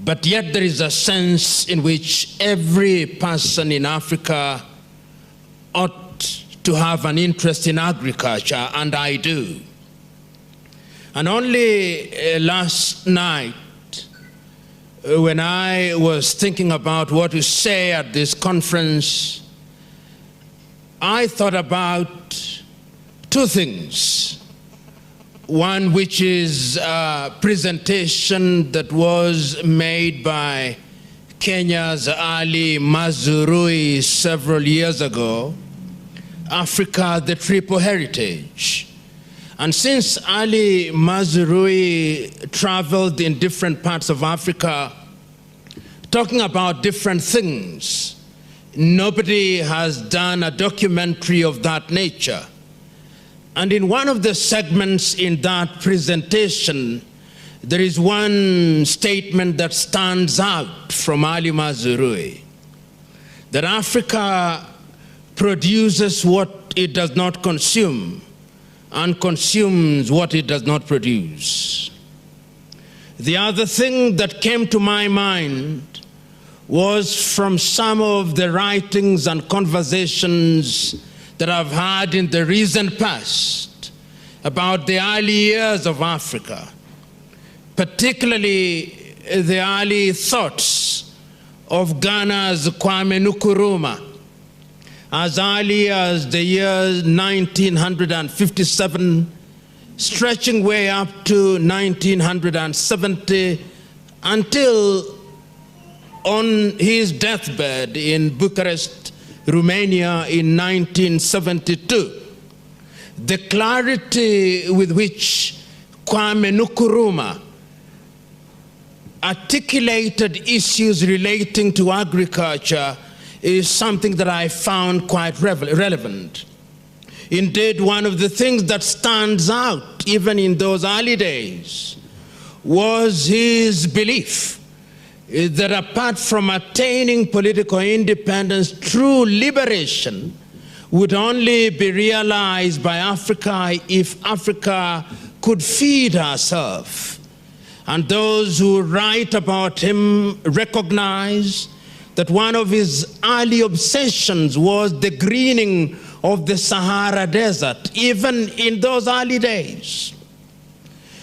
but yet there is a sense in which every person in Africa ought to have an interest in agriculture, and I do. And only last night, when I was thinking about what to say at this conference, I thought about two things. One, which is a presentation that was made by Kenya's Ali Mazrui several years ago, Africa, the Triple Heritage. And since Ali Mazrui traveled in different parts of Africa, talking about different things, nobody has done a documentary of that nature. And in one of the segments in that presentation, there is one statement that stands out from Ali Mazrui, that Africa produces what it does not consume and consumes what it does not produce. The other thing that came to my mind was from some of the writings and conversations that I've had in the recent past about the early years of Africa, particularly the early thoughts of Ghana's Kwame Nkrumah, as early as the year 1957, stretching way up to 1970, until on his deathbed in Bucharest, Romania in 1972. The clarity with which Kwame Nkrumah articulated issues relating to agriculture is something that I found quite relevant. Indeed, one of the things that stands out, even in those early days, was his belief that apart from attaining political independence, true liberation would only be realized by Africa if Africa could feed herself. And those who write about him recognize that one of his early obsessions was the greening of the Sahara Desert, even in those early days.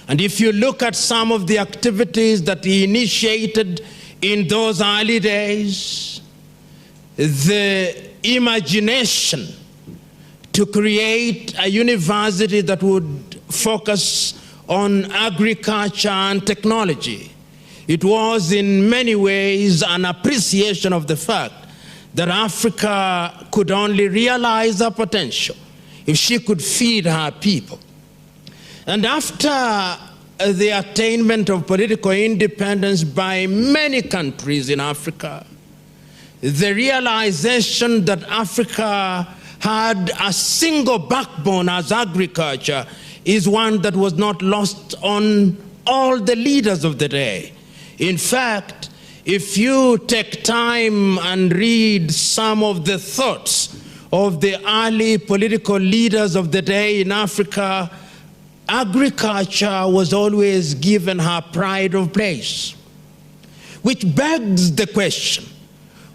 And if you look at some of the activities that he initiated in those early days, the imagination to create a university that would focus on agriculture and technology, it was in many ways an appreciation of the fact that Africa could only realize her potential if she could feed her people. And after the attainment of political independence by many countries in Africa, the realization that Africa had a single backbone as agriculture is one that was not lost on all the leaders of the day. In fact, if you take time and read some of the thoughts of the early political leaders of the day in Africa, agriculture was always given her pride of place. Which begs the question,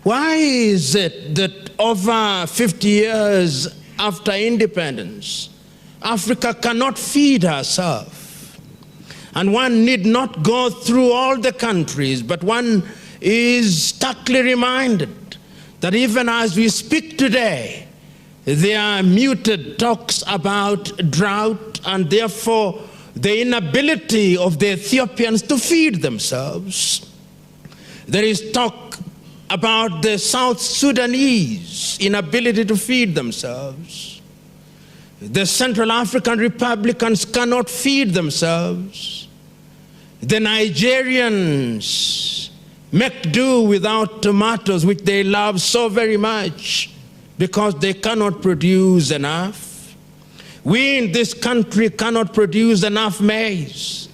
why is it that over 50 years after independence, Africa cannot feed herself? And one need not go through all the countries, but one is starkly reminded that even as we speak today, there are muted talks about drought and therefore the inability of the Ethiopians to feed themselves. There is talk about the South Sudanese inability to feed themselves. The Central African Republicans cannot feed themselves. The Nigerians make do without tomatoes, which they love so very much, because they cannot produce enough. We in this country cannot produce enough maize.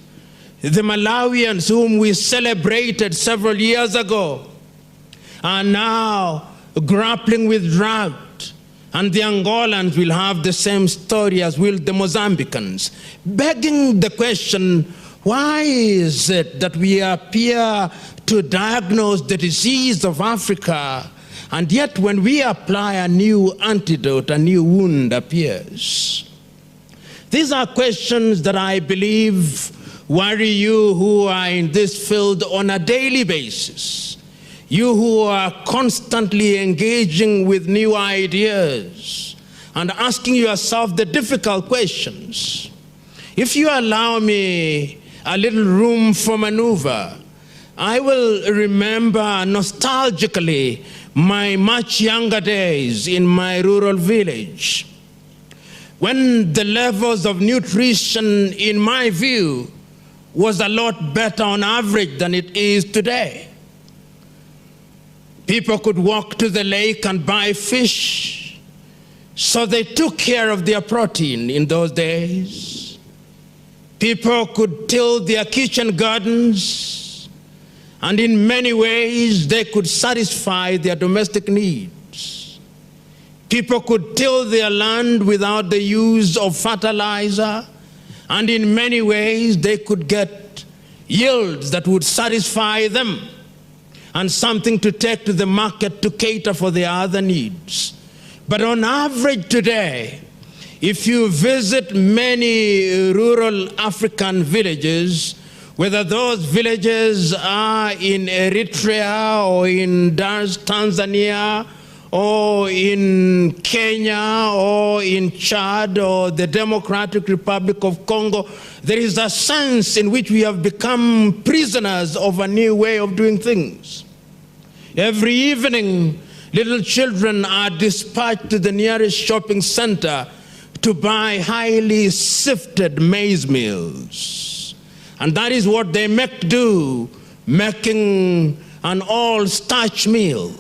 The Malawians, whom we celebrated several years ago, are now grappling with drought. And the Angolans will have the same story as will the Mozambicans, begging the question, why is it that we appear to diagnose the disease of Africa, and yet when we apply a new antidote, a new wound appears. These are questions that I believe worry you who are in this field on a daily basis. You who are constantly engaging with new ideas and asking yourself the difficult questions. If you allow me a little room for maneuver, I will remember nostalgically my much younger days in my rural village, when the levels of nutrition, in my view, was a lot better on average than it is today. People could walk to the lake and buy fish, so they took care of their protein in those days. People could till their kitchen gardens, and in many ways they could satisfy their domestic needs. People could till their land without the use of fertilizer, and in many ways they could get yields that would satisfy them and something to take to the market to cater for their other needs. But on average today, if you visit many rural African villages, whether those villages are in Eritrea or in Tanzania or in Kenya or in Chad or the Democratic Republic of Congo, there is a sense in which we have become prisoners of a new way of doing things. Every evening, little children are dispatched to the nearest shopping center to buy highly sifted maize meals. And that is what they make do, making an all-starch meal.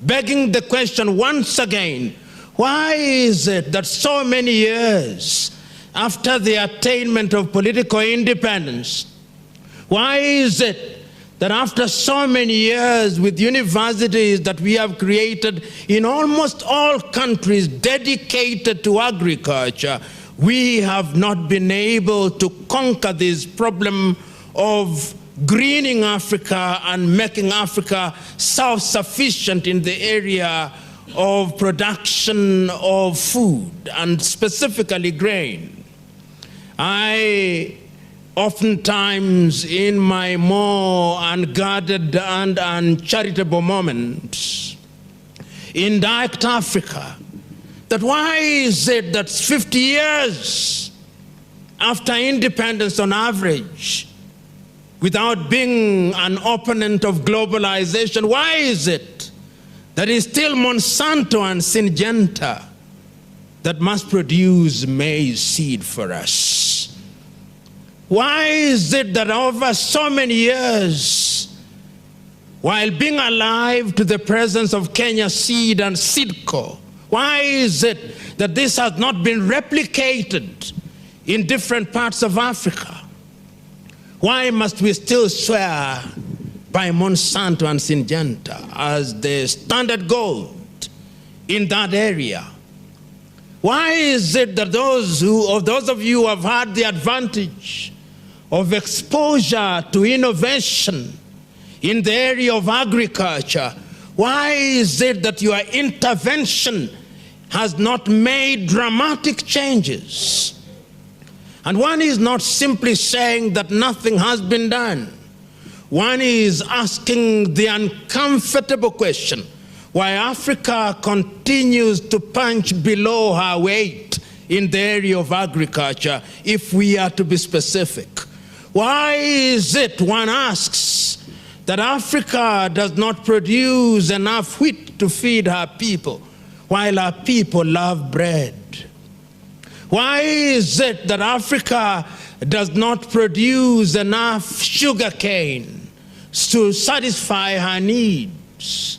Begging the question once again, why is it that so many years after the attainment of political independence, why is it that after so many years with universities that we have created in almost all countries dedicated to agriculture, we have not been able to conquer this problem of greening Africa and making Africa self-sufficient in the area of production of food, and specifically grain. I oftentimes, in my more unguarded and uncharitable moments, indict Africa, that why is it that 50 years after independence on average, without being an opponent of globalization, why is it that it's still Monsanto and Syngenta that must produce maize seed for us? Why is it that over so many years, while being alive to the presence of Kenya Seed and Seedco, why is it that this has not been replicated in different parts of Africa? Why must we still swear by Monsanto and Syngenta as the standard gold in that area? Why is it that those of you who have had the advantage of exposure to innovation in the area of agriculture, why is it that your intervention has not made dramatic changes? And one is not simply saying that nothing has been done. One is asking the uncomfortable question, why Africa continues to punch below her weight in the area of agriculture, if we are to be specific. Why is it, one asks, that Africa does not produce enough wheat to feed her people, while our people love bread? Why is it that Africa does not produce enough sugar cane to satisfy her needs?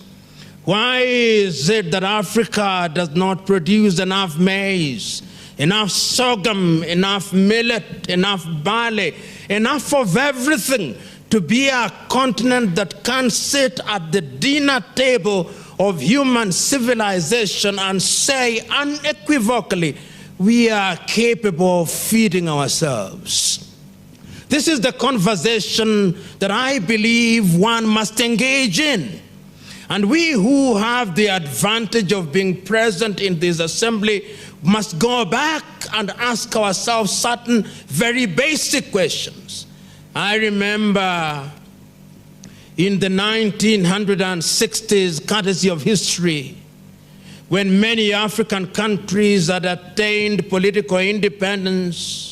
Why is it that Africa does not produce enough maize, enough sorghum, enough millet, enough barley, enough of everything to be a continent that can sit at the dinner table of human civilization and say unequivocally, we are capable of feeding ourselves? This is the conversation that I believe one must engage in. And we who have the advantage of being present in this assembly must go back and ask ourselves certain very basic questions. I remember in the 1960s, courtesy of history, when many African countries had attained political independence,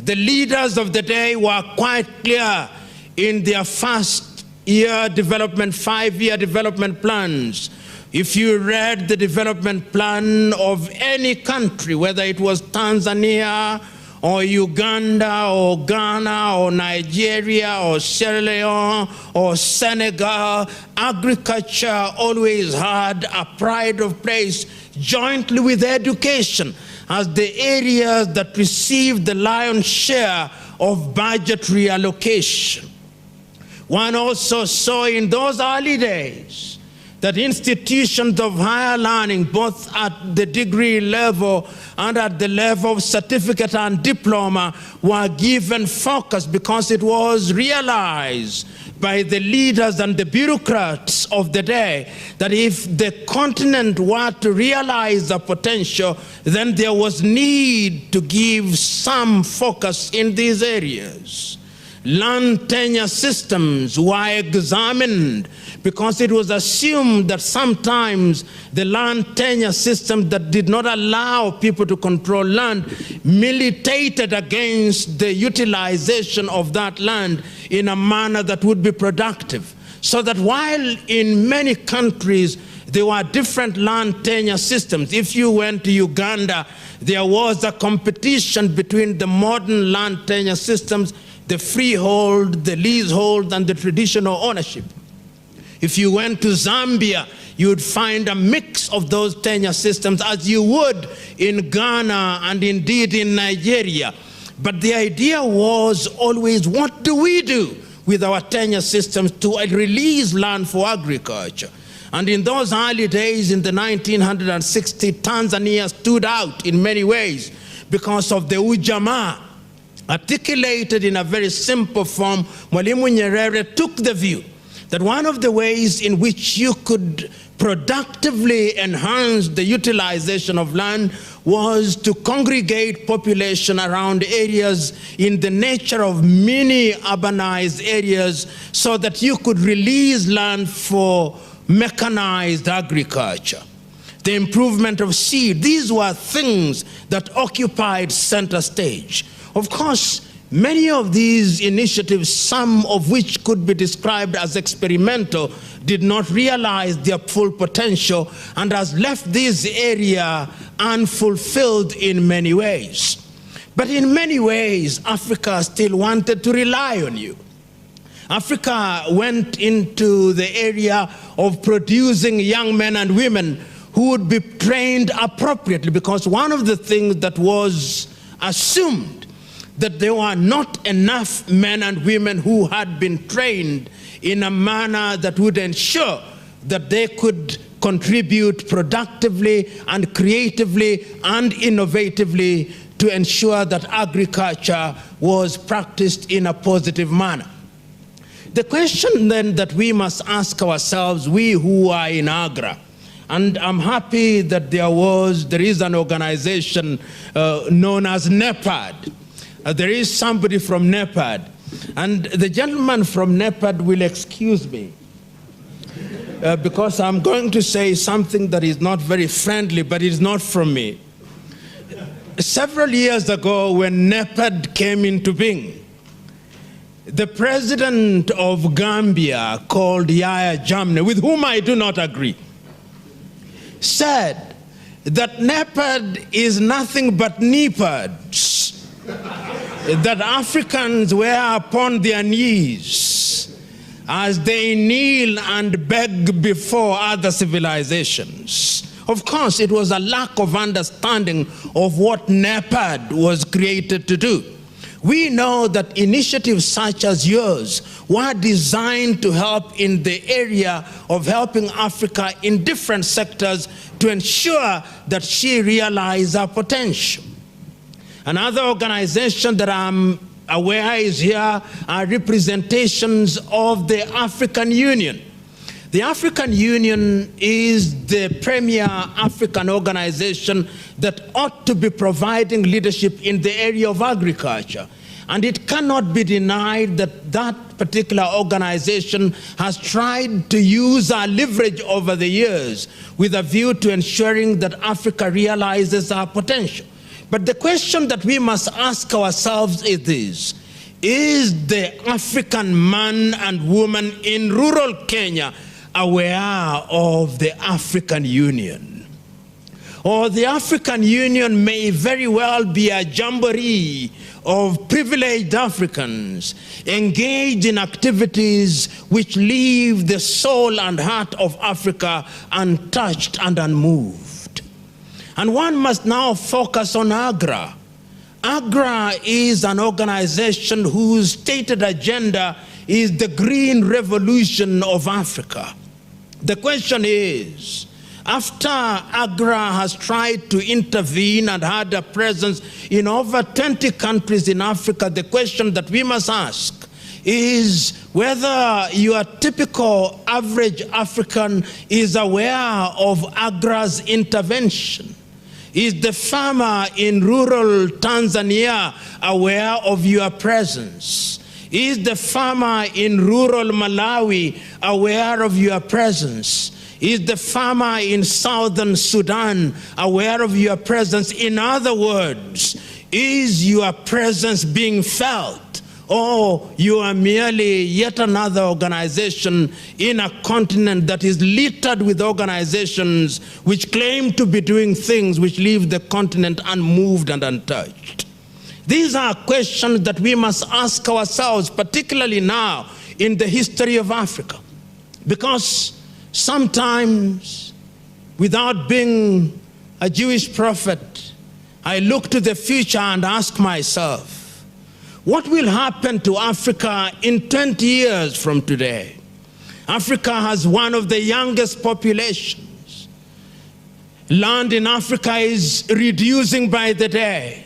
the leaders of the day were quite clear in their first-year development, 5-year development plans. If you read the development plan of any country, whether it was Tanzania or Uganda or Ghana or Nigeria or Sierra Leone or Senegal, agriculture always had a pride of place jointly with education as the areas that received the lion's share of budgetary allocation. One also saw in those early days that institutions of higher learning, both at the degree level and at the level of certificate and diploma, were given focus because it was realized by the leaders and the bureaucrats of the day that if the continent were to realize the potential, then there was need to give some focus in these areas. Land tenure systems were examined because it was assumed that sometimes the land tenure system that did not allow people to control land militated against the utilization of that land in a manner that would be productive. So that while in many countries there were different land tenure systems, if you went to Uganda, there was a competition between the modern land tenure systems, the freehold, the leasehold, and the traditional ownership. If you went to Zambia, you would find a mix of those tenure systems as you would in Ghana and indeed in Nigeria. But the idea was always, what do we do with our tenure systems to release land for agriculture? And in those early days, in the 1960s, Tanzania stood out in many ways because of the ujamaa. Articulated in a very simple form, Mwalimu Nyerere took the view that one of the ways in which you could productively enhance the utilization of land was to congregate population around areas in the nature of mini urbanized areas so that you could release land for mechanized agriculture. The improvement of seed, these were things that occupied center stage. Of course, many of these initiatives, some of which could be described as experimental, did not realize their full potential and has left this area unfulfilled in many ways. But in many ways, Africa still wanted to rely on you. Africa went into the area of producing young men and women who would be trained appropriately, because one of the things that was assumed that there were not enough men and women who had been trained in a manner that would ensure that they could contribute productively and creatively and innovatively to ensure that agriculture was practiced in a positive manner. The question then that we must ask ourselves, we who are in Agra, and I'm happy that there is an organization known as NEPAD. There is somebody from NEPAD, and the gentleman from NEPAD will excuse me because I'm going to say something that is not very friendly, but it's not from me. Several years ago, when NEPAD came into being, the president of Gambia, called Yahya Jammeh, with whom I do not agree, said that NEPAD is nothing but NEPADs, that Africans were upon their knees as they kneel and beg before other civilizations. Of course, it was a lack of understanding of what NEPAD was created to do. We know that initiatives such as yours were designed to help in the area of helping Africa in different sectors to ensure that she realizes her potential. Another organization that I'm aware is here are representations of the African Union. The African Union is the premier African organization that ought to be providing leadership in the area of agriculture. And it cannot be denied that that particular organization has tried to use our leverage over the years with a view to ensuring that Africa realizes our potential. But the question that we must ask ourselves is this: is the African man and woman in rural Kenya aware of the African Union? Or the African Union may very well be a jamboree of privileged Africans engaged in activities which leave the soul and heart of Africa untouched and unmoved. And one must now focus on AGRA. AGRA is an organization whose stated agenda is the green revolution of Africa. The question is, after AGRA has tried to intervene and had a presence in over 20 countries in Africa, the question that we must ask is whether your typical average African is aware of AGRA's intervention. Is the farmer in rural Tanzania aware of your presence? Is the farmer in rural Malawi aware of your presence? Is the farmer in southern Sudan aware of your presence? In other words, is your presence being felt? Or you are merely yet another organization in a continent that is littered with organizations which claim to be doing things which leave the continent unmoved and untouched? These are questions that we must ask ourselves, particularly now in the history of Africa. Because sometimes, without being a Jewish prophet, I look to the future and ask myself, what will happen to Africa in 20 years from today? Africa has one of the youngest populations. Land in Africa is reducing by the day.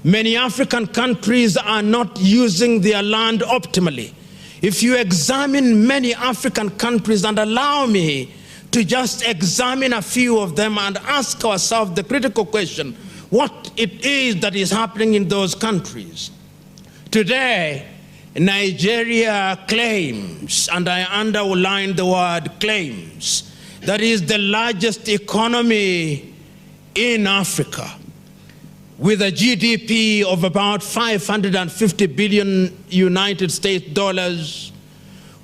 Many African countries are not using their land optimally. If you examine many African countries, and allow me to just examine a few of them and ask ourselves the critical question, what it is that is happening in those countries. Today, Nigeria claims, and I underline the word claims, that is the largest economy in Africa, with a GDP of about 550 billion United States dollars,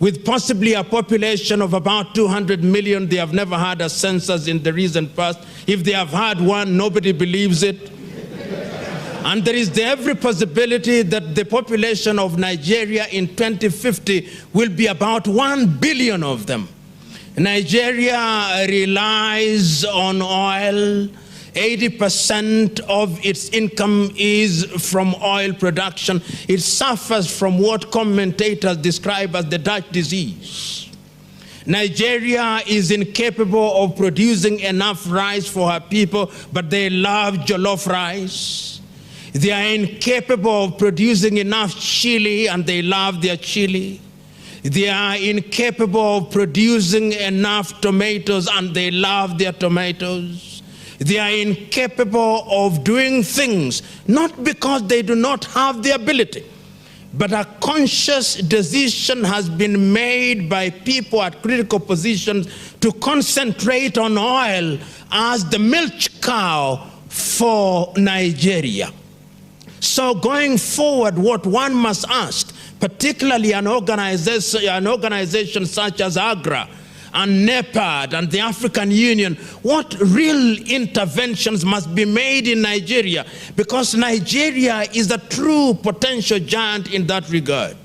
with possibly a population of about 200 million. They have never had a census in the recent past. If they have had one, nobody believes it. And there is every possibility that the population of Nigeria in 2050 will be about 1 billion of them. Nigeria relies on oil. 80% of its income is from oil production. It suffers from what commentators describe as the Dutch disease. Nigeria is incapable of producing enough rice for her people, but they love jollof rice. They are incapable of producing enough chili, and they love their chili. They are incapable of producing enough tomatoes, and they love their tomatoes. They are incapable of doing things, not because they do not have the ability, but a conscious decision has been made by people at critical positions to concentrate on oil as the milk cow for Nigeria. So going forward, what one must ask, particularly an organization such as AGRA and NEPAD and the African Union, what real interventions must be made in Nigeria? Because Nigeria is a true potential giant in that regard.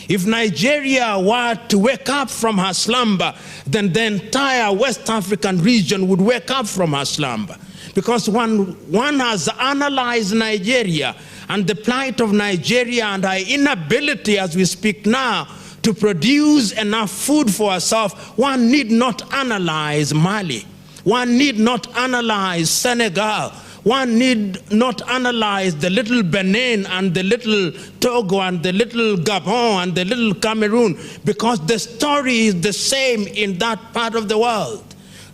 If Nigeria were to wake up from her slumber, then the entire West African region would wake up from her slumber. Because one has analyzed Nigeria and the plight of Nigeria and our inability as we speak now to produce enough food for ourselves, one need not analyze Mali. One need not analyze Senegal. one need not analyze the little Benin and the little Togo and the little Gabon and the little Cameroon, because the story is the same in that part of the world.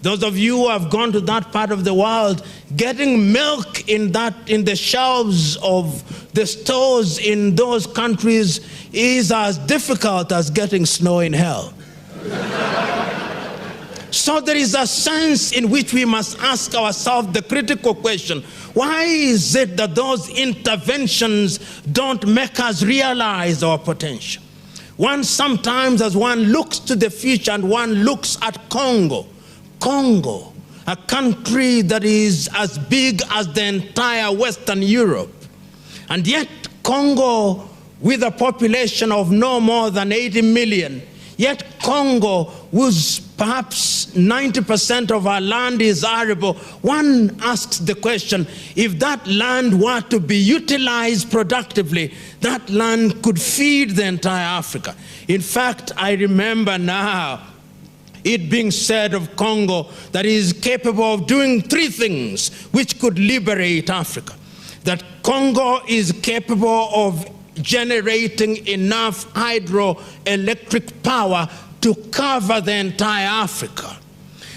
Those of you who have gone to that part of the world, getting milk in the shelves of the stores in those countries is as difficult as getting snow in hell. So there is a sense in which we must ask ourselves the critical question: why is it that those interventions don't make us realize our potential? One sometimes, as one looks to the future and one looks at Congo, a country that is as big as the entire Western Europe, and yet Congo, with a population of no more than 80 million, yet Congo, whose perhaps 90% of our land is arable, one asks the question, if that land were to be utilized productively, that land could feed the entire Africa. In fact, I remember now it being said of Congo that it is capable of doing three things which could liberate Africa. That Congo is capable of generating enough hydroelectric power to cover the entire Africa.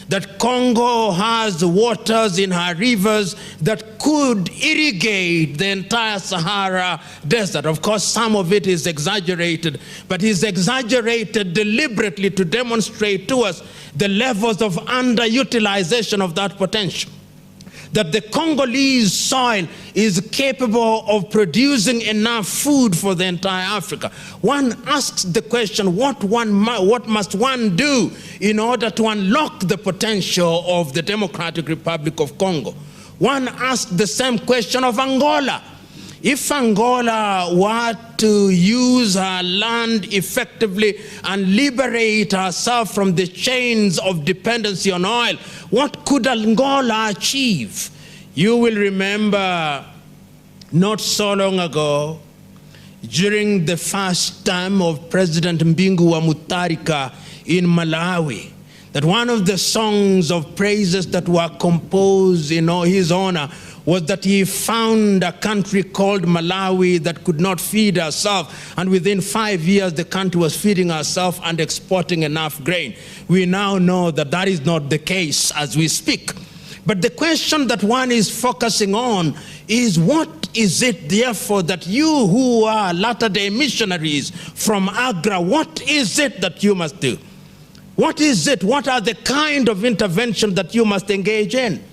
That Congo has waters in her rivers that could irrigate the entire Sahara Desert. Of course, some of it is exaggerated, but it's exaggerated deliberately to demonstrate to us the levels of underutilization of that potential. That the Congolese soil is capable of producing enough food for the entire Africa. One asks the question, what must one do in order to unlock the potential of the Democratic Republic of Congo? One asks the same question of Angola. If Angola were to use her land effectively and liberate herself from the chains of dependency on oil, what could Angola achieve? You will remember not so long ago, during the first term of President Mbingu wa Mutharika in Malawi, that one of the songs of praises that were composed in his honor was that he found a country called Malawi that could not feed herself, and within 5 years the country was feeding herself and exporting enough grain. We now know that that is not the case as we speak. But the question that one is focusing on is, what is it therefore that you who are Latter-day missionaries from Agra, what is it that you must do? What is it? What are the kind of intervention that you must engage in?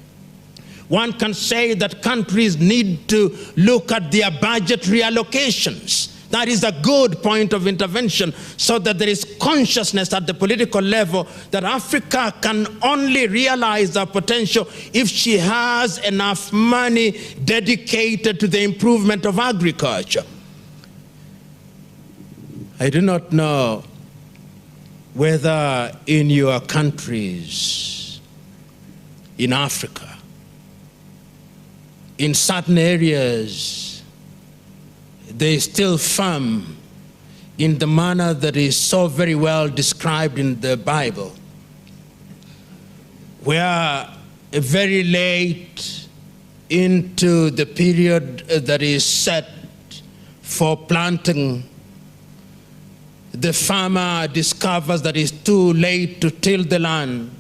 One can say that countries need to look at their budget reallocations. That is a good point of intervention, so that there is consciousness at the political level that Africa can only realize her potential if she has enough money dedicated to the improvement of agriculture. I do not know whether in your countries in Africa, in certain areas, they still farm in the manner that is so very well described in the Bible, where very late into the period that is set for planting, the farmer discovers that it's too late to till the land,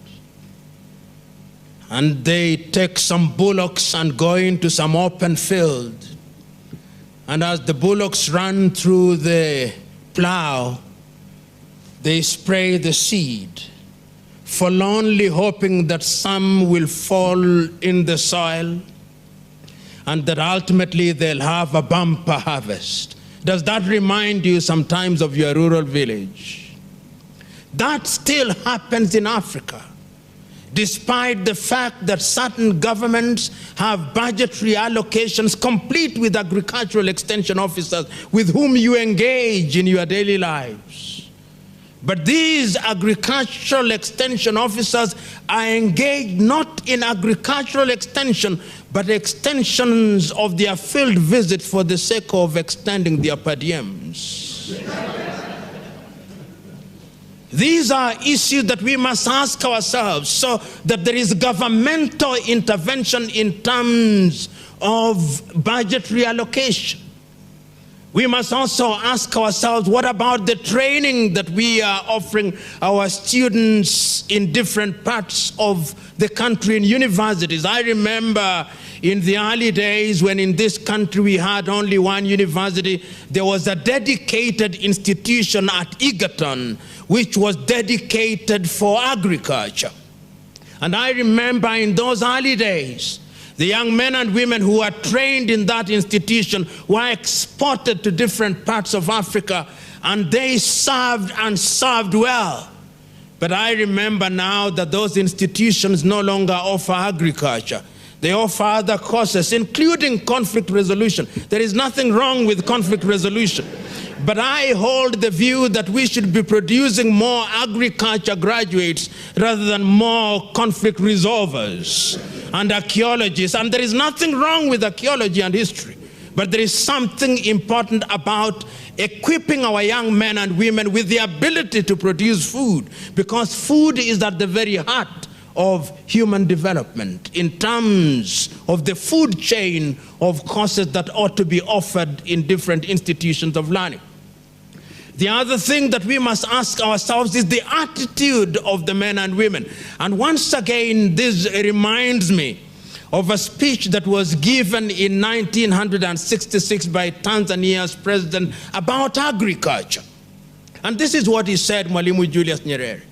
and they take some bullocks and go into some open field. And as the bullocks run through the plow, they spray the seed, forlornly hoping that some will fall in the soil and that ultimately they'll have a bumper harvest. Does that remind you sometimes of your rural village? That still happens in Africa, despite the fact that certain governments have budgetary allocations complete with agricultural extension officers with whom you engage in your daily lives. But these agricultural extension officers are engaged not in agricultural extension, but extensions of their field visits for the sake of extending their per diems. These are issues that we must ask ourselves, so that there is governmental intervention in terms of budgetary allocation. We must also ask ourselves, what about the training that we are offering our students in different parts of the country in universities? I remember in the early days when in this country we had only one university, there was a dedicated institution at Egerton which was dedicated for agriculture. And I remember in those early days, the young men and women who were trained in that institution were exported to different parts of Africa, and they served and served well. But I remember now that those institutions no longer offer agriculture. They offer other courses, including conflict resolution. There is nothing wrong with conflict resolution. But I hold the view that we should be producing more agriculture graduates rather than more conflict resolvers and archaeologists. And there is nothing wrong with archaeology and history. But there is something important about equipping our young men and women with the ability to produce food, because food is at the very heart of human development in terms of the food chain of courses that ought to be offered in different institutions of learning. The other thing that we must ask ourselves is the attitude of the men and women. And once again, this reminds me of a speech that was given in 1966 by Tanzania's president about agriculture. And this is what he said, Mwalimu Julius Nyerere,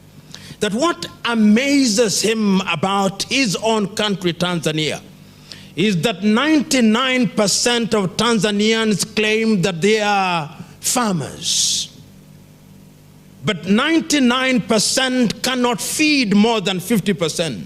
that what amazes him about his own country, Tanzania, is that 99% of Tanzanians claim that they are farmers. But 99% cannot feed more than 50%.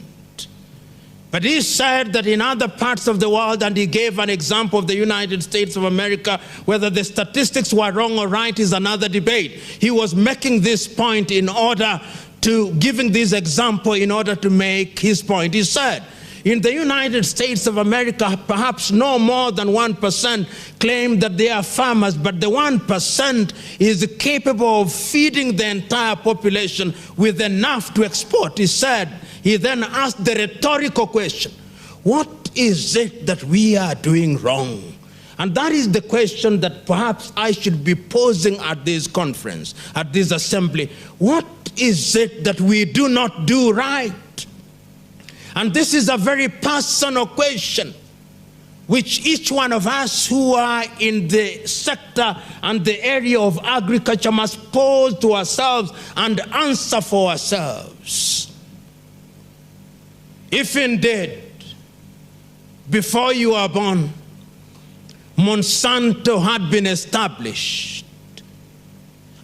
But he said that in other parts of the world, and he gave an example of the United States of America, whether the statistics were wrong or right is another debate. He was making this point in order to, giving this example in order to make his point. He said, in the United States of America, perhaps no more than 1% claim that they are farmers, but the 1% is capable of feeding the entire population with enough to export. He said, he then asked the rhetorical question, what is it that we are doing wrong? And that is the question that perhaps I should be posing at this conference, at this assembly. What is it that we do not do right? And this is a very personal question, which each one of us who are in the sector and the area of agriculture must pose to ourselves and answer for ourselves. If indeed, before you were born, Monsanto had been established,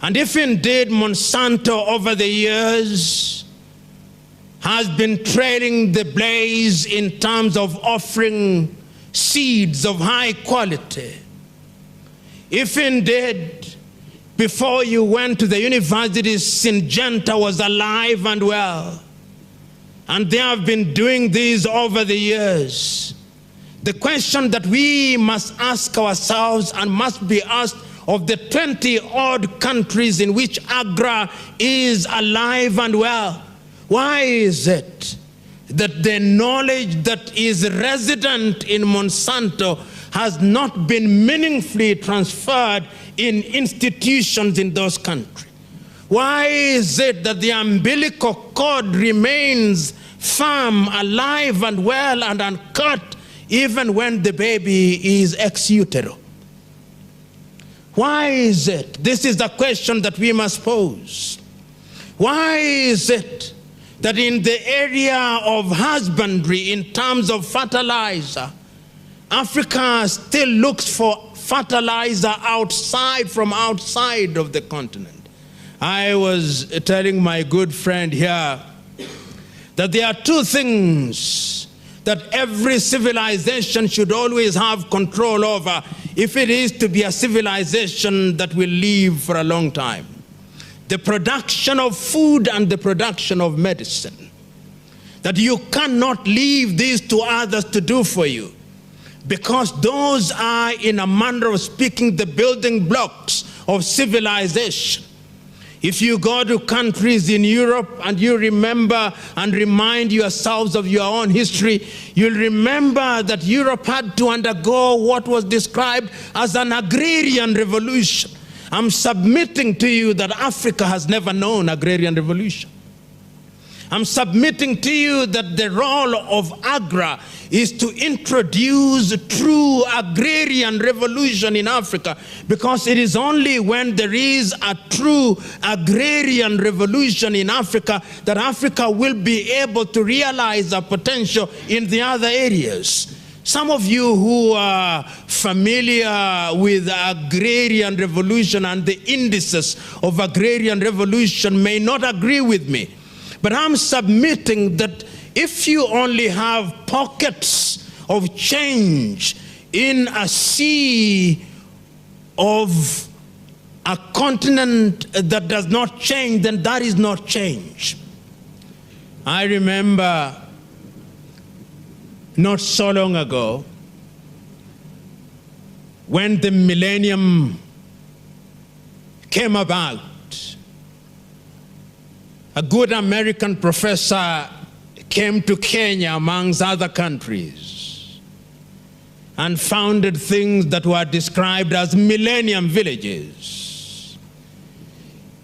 and if indeed Monsanto over the years has been trailing the blaze in terms of offering seeds of high quality, if indeed before you went to the university, Syngenta was alive and well, and they have been doing this over the years, the question that we must ask ourselves and must be asked of the 20-odd countries in which Agra is alive and well, why is it that the knowledge that is resident in Monsanto has not been meaningfully transferred in institutions in those countries? Why is it that the umbilical cord remains firm, alive and well and uncut even when the baby is ex utero? Why is it? This is the question that we must pose. Why is it that in the area of husbandry, in terms of fertilizer, Africa still looks for fertilizer from outside of the continent? I was telling my good friend here that there are two things that every civilization should always have control over if it is to be a civilization that will live for a long time: the production of food and the production of medicine. That you cannot leave these to others to do for you, because those are, in a manner of speaking, the building blocks of civilization. If you go to countries in Europe and you remember and remind yourselves of your own history, you'll remember that Europe had to undergo what was described as an agrarian revolution. I'm submitting to you that Africa has never known agrarian revolution. I'm submitting to you that the role of AGRA is to introduce true agrarian revolution in Africa, because it is only when there is a true agrarian revolution in Africa that Africa will be able to realize our potential in the other areas. Some of you who are familiar with agrarian revolution and the indices of agrarian revolution may not agree with me. But I'm submitting that if you only have pockets of change in a sea of a continent that does not change, then that is not change. I remember not so long ago when the millennium came about, a good American professor came to Kenya, amongst other countries, and founded things that were described as millennium villages.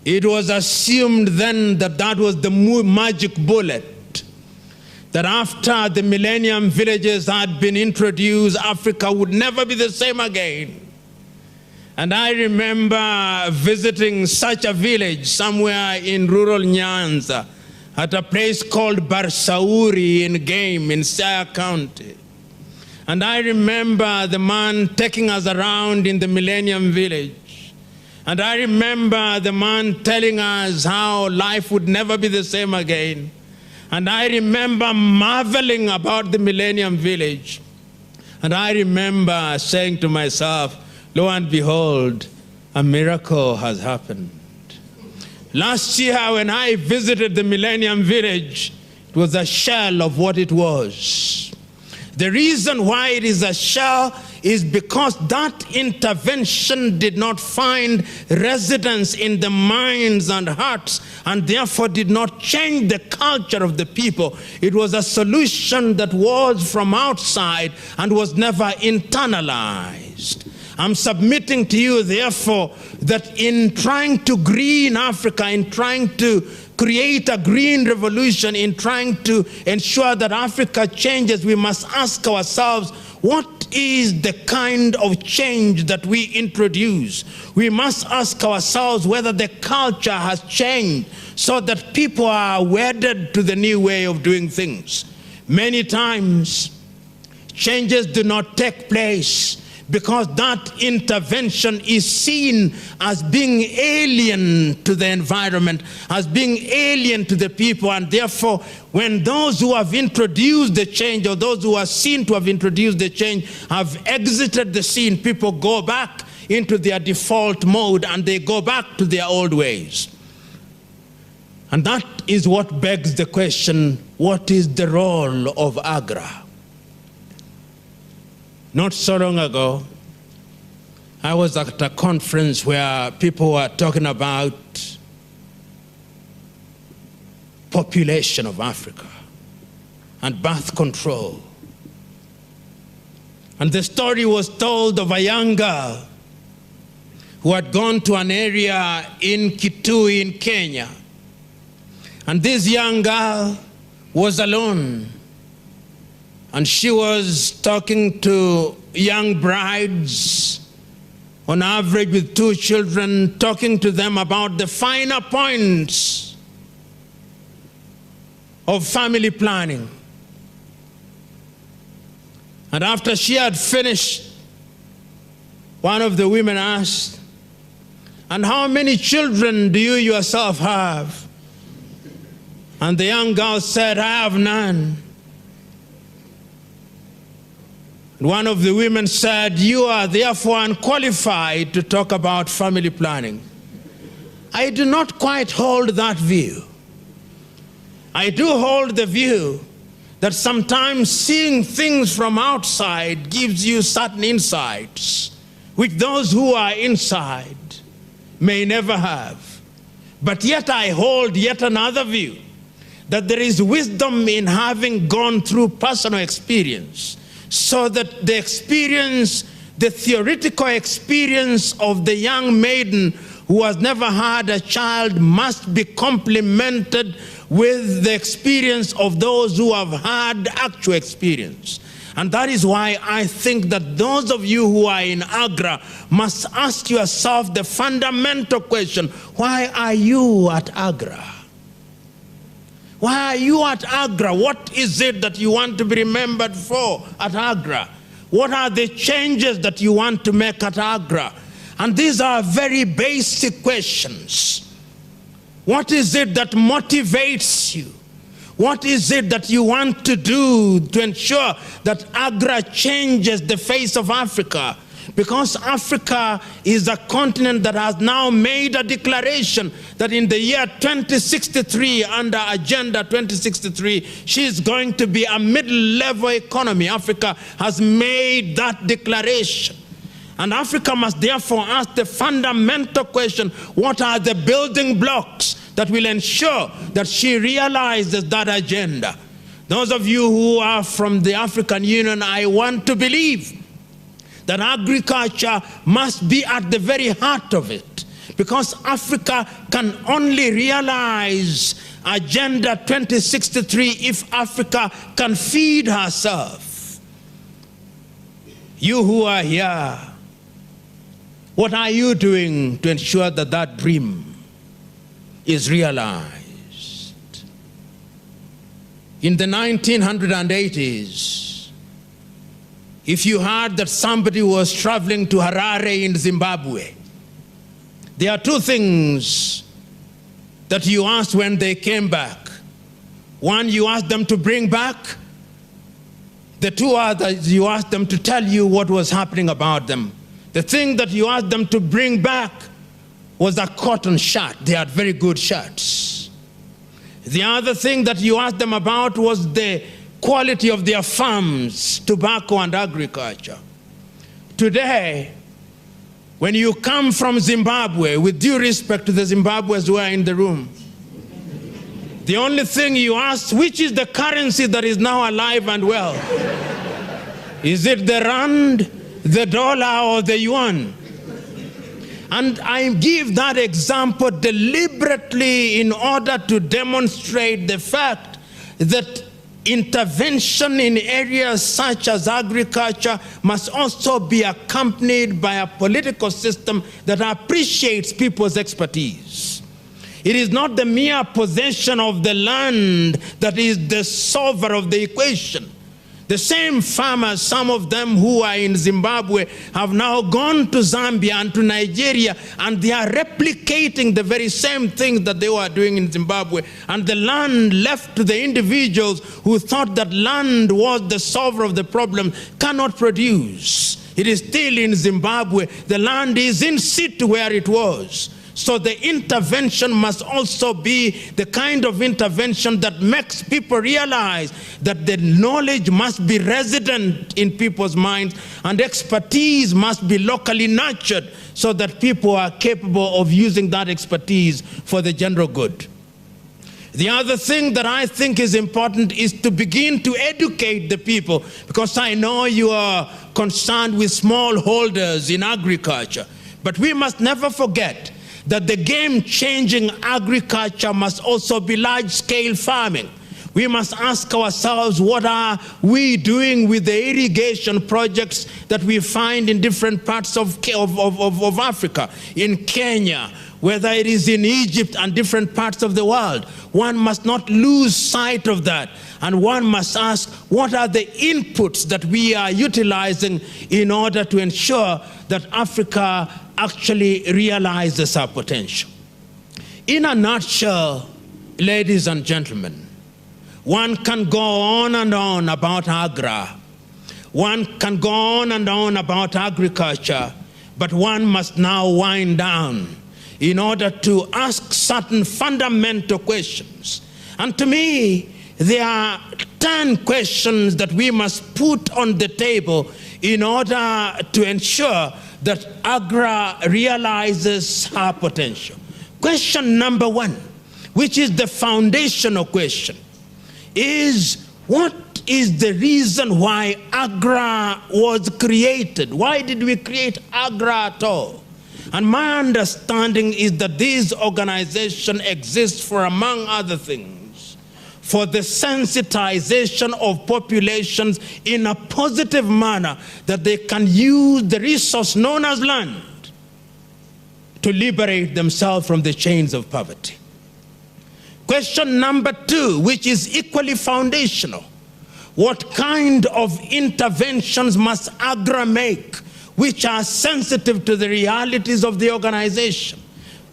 It was assumed then that that was the magic bullet, that after the millennium villages had been introduced, Africa would never be the same again. And I remember visiting such a village somewhere in rural Nyanza at a place called Barsauri in Game in Siaya County. And I remember the man taking us around in the Millennium Village. And I remember the man telling us how life would never be the same again. And I remember marveling about the Millennium Village. And I remember saying to myself, lo and behold, a miracle has happened. Last year when I visited the Millennium Village, it was a shell of what it was. The reason why it is a shell is because that intervention did not find residence in the minds and hearts, and therefore did not change the culture of the people. It was a solution that was from outside and was never internalized. I'm submitting to you, therefore, that in trying to green Africa, in trying to create a green revolution, in trying to ensure that Africa changes, we must ask ourselves, what is the kind of change that we introduce? We must ask ourselves whether the culture has changed so that people are wedded to the new way of doing things. Many times, changes do not take place because that intervention is seen as being alien to the environment, as being alien to the people, and therefore when those who have introduced the change, or those who are seen to have introduced the change, have exited the scene, people go back into their default mode and they go back to their old ways. And that is what begs the question, what is the role of AGRA? Not so long ago, I was at a conference where people were talking about population of Africa and birth control. And the story was told of a young girl who had gone to an area in Kitui in Kenya. And this young girl was alone. And she was talking to young brides, on average with 2 children, talking to them about the finer points of family planning. And after she had finished, one of the women asked, "And how many children do you yourself have?" And the young girl said, "I have none." One of the women said, "You are therefore unqualified to talk about family planning." I do not quite hold that view. I do hold the view that sometimes seeing things from outside gives you certain insights, which those who are inside may never have. But yet I hold yet another view, that there is wisdom in having gone through personal experience, so that the experience, the theoretical experience of the young maiden who has never had a child must be complemented with the experience of those who have had actual experience. And that is why I think that those of you who are in Agra must ask yourself the fundamental question: why are you at Agra? Why are you at Agra? What is it that you want to be remembered for at Agra? What are the changes that you want to make at Agra? And these are very basic questions. What is it that motivates you? What is it that you want to do to ensure that Agra changes the face of Africa? Because Africa is a continent that has now made a declaration that in the year 2063, under Agenda 2063, she is going to be a middle-level economy. Africa has made that declaration. And Africa must therefore ask the fundamental question: what are the building blocks that will ensure that she realizes that agenda? Those of you who are from the African Union, I want to believe that agriculture must be at the very heart of it, because Africa can only realize Agenda 2063 if Africa can feed herself. You who are here, what are you doing to ensure that that dream is realized? In the 1980s, if you heard that somebody was traveling to Harare in Zimbabwe, there are two things that you asked when they came back. One, you asked them to bring back. The two others, you asked them to tell you what was happening about them. The thing that you asked them to bring back was a cotton shirt. They had very good shirts. The other thing that you asked them about was the quality of their farms, tobacco and agriculture. Today, when you come from Zimbabwe, with due respect to the Zimbabweans who are in the room, the only thing you ask, which is the currency that is now alive and well? Is it the rand, the dollar, or the yuan? And I give that example deliberately in order to demonstrate the fact that intervention in areas such as agriculture must also be accompanied by a political system that appreciates people's expertise. It is not the mere possession of the land that is the solver of the equation. The same farmers, some of them who are in Zimbabwe, have now gone to Zambia and to Nigeria, and they are replicating the very same things that they were doing in Zimbabwe. And the land left to the individuals who thought that land was the solver of the problem cannot produce. It is still in Zimbabwe. The land is in situ where it was. So the intervention must also be the kind of intervention that makes people realize that the knowledge must be resident in people's minds and expertise must be locally nurtured so that people are capable of using that expertise for the general good. The other thing that I think is important is to begin to educate the people, because I know you are concerned with smallholders in agriculture, but we must never forget that the game-changing agriculture must also be large-scale farming. We must ask ourselves, what are we doing with the irrigation projects that we find in different parts of Africa, in Kenya, whether it is in Egypt and different parts of the world? One must not lose sight of that. And one must ask, what are the inputs that we are utilizing in order to ensure that Africa actually realizes our potential? In a nutshell, ladies and gentlemen, one can go on and on about Agra. One can go on and on about agriculture, but one must now wind down in order to ask certain fundamental questions. And to me, there are 10 questions that we must put on the table in order to ensure that Agra realizes her potential. Question number one, which is the foundational question, is what is the reason why AGRA was created? Why did we create AGRA at all? And my understanding is that this organization exists for, among other things, for the sensitization of populations in a positive manner, that they can use the resource known as land to liberate themselves from the chains of poverty. Question number two, which is equally foundational: what kind of interventions must AGRA make which are sensitive to the realities of the organization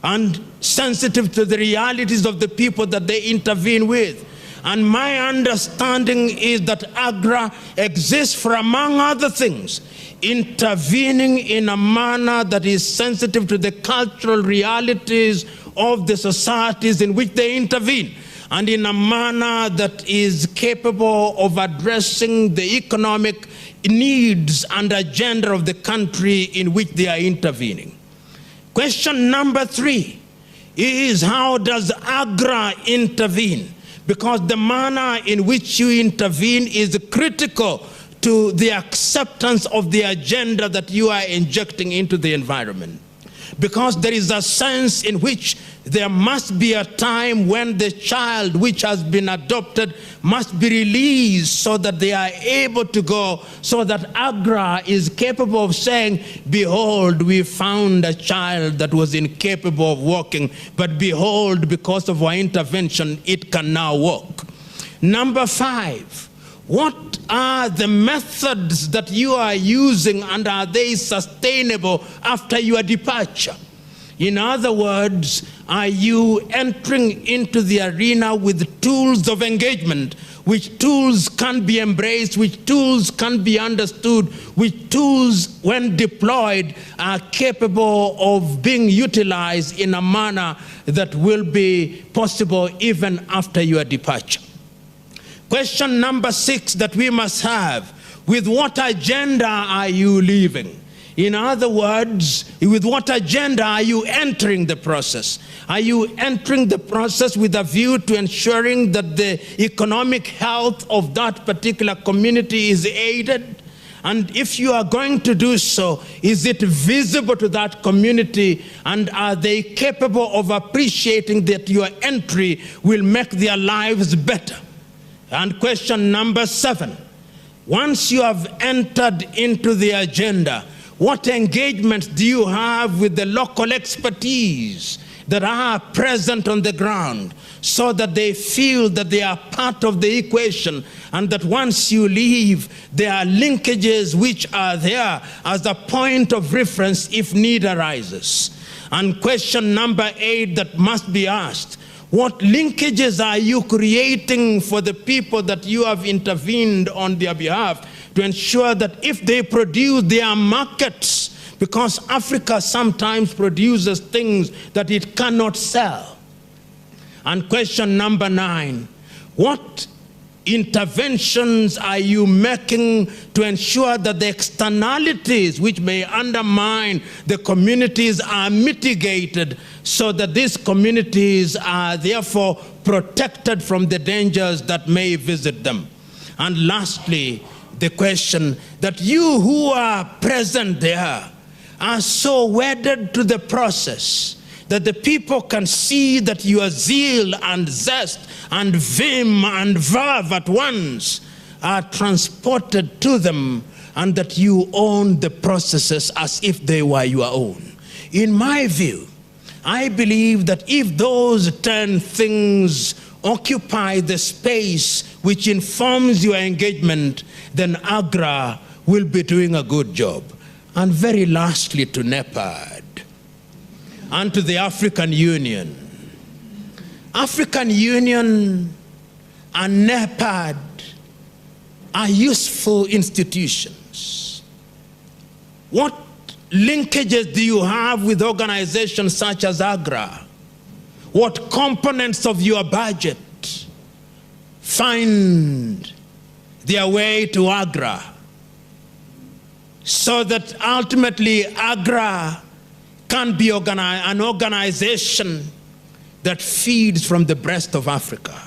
and sensitive to the realities of the people that they intervene with? And my understanding is that AGRA exists for, among other things, intervening in a manner that is sensitive to the cultural realities of the societies in which they intervene, and in a manner that is capable of addressing the economic needs and agenda of the country in which they are intervening. Question number three is, how does AGRA intervene? Because the manner in which you intervene is critical to the acceptance of the agenda that you are injecting into the environment. Because there is a sense in which there must be a time when the child which has been adopted must be released so that they are able to go, so that AGRA is capable of saying, behold, we found a child that was incapable of walking, but behold, because of our intervention, it can now walk. Number five, what are the methods that you are using, and are they sustainable after your departure? In other words, are you entering into the arena with tools of engagement, which tools can be embraced, which tools can be understood, which tools, when deployed, are capable of being utilized in a manner that will be possible even after your departure? Question number six that we must have: with what agenda are you leaving? In other words, with what agenda are you entering the process? Are you entering the process with a view to ensuring that the economic health of that particular community is aided? And if you are going to do so, is it visible to that community, and are they capable of appreciating that your entry will make their lives better? And question number seven, once you have entered into the agenda, what engagement do you have with the local expertise that are present on the ground, so that they feel that they are part of the equation, and that once you leave, there are linkages which are there as a point of reference if need arises? And question number eight that must be asked: what linkages are you creating for the people that you have intervened on their behalf, to ensure that if they produce their markets, because Africa sometimes produces things that it cannot sell? And question number nine, what interventions are you making to ensure that the externalities which may undermine the communities are mitigated, so that these communities are therefore protected from the dangers that may visit them? And lastly, the question that you who are present there are so wedded to the process that the people can see that your zeal and zest and vim and verve at once are transported to them, and that you own the processes as if they were your own. In my view, I believe that if those 10 things occupy the space which informs your engagement, then AGRA will be doing a good job. And very lastly, to NEPAD and to the African Union. African Union and NEPAD are useful institutions. What linkages do you have with organizations such as AGRA? What components of your budget find their way to AGRA, so that ultimately AGRA can be an organization that feeds from the breast of Africa?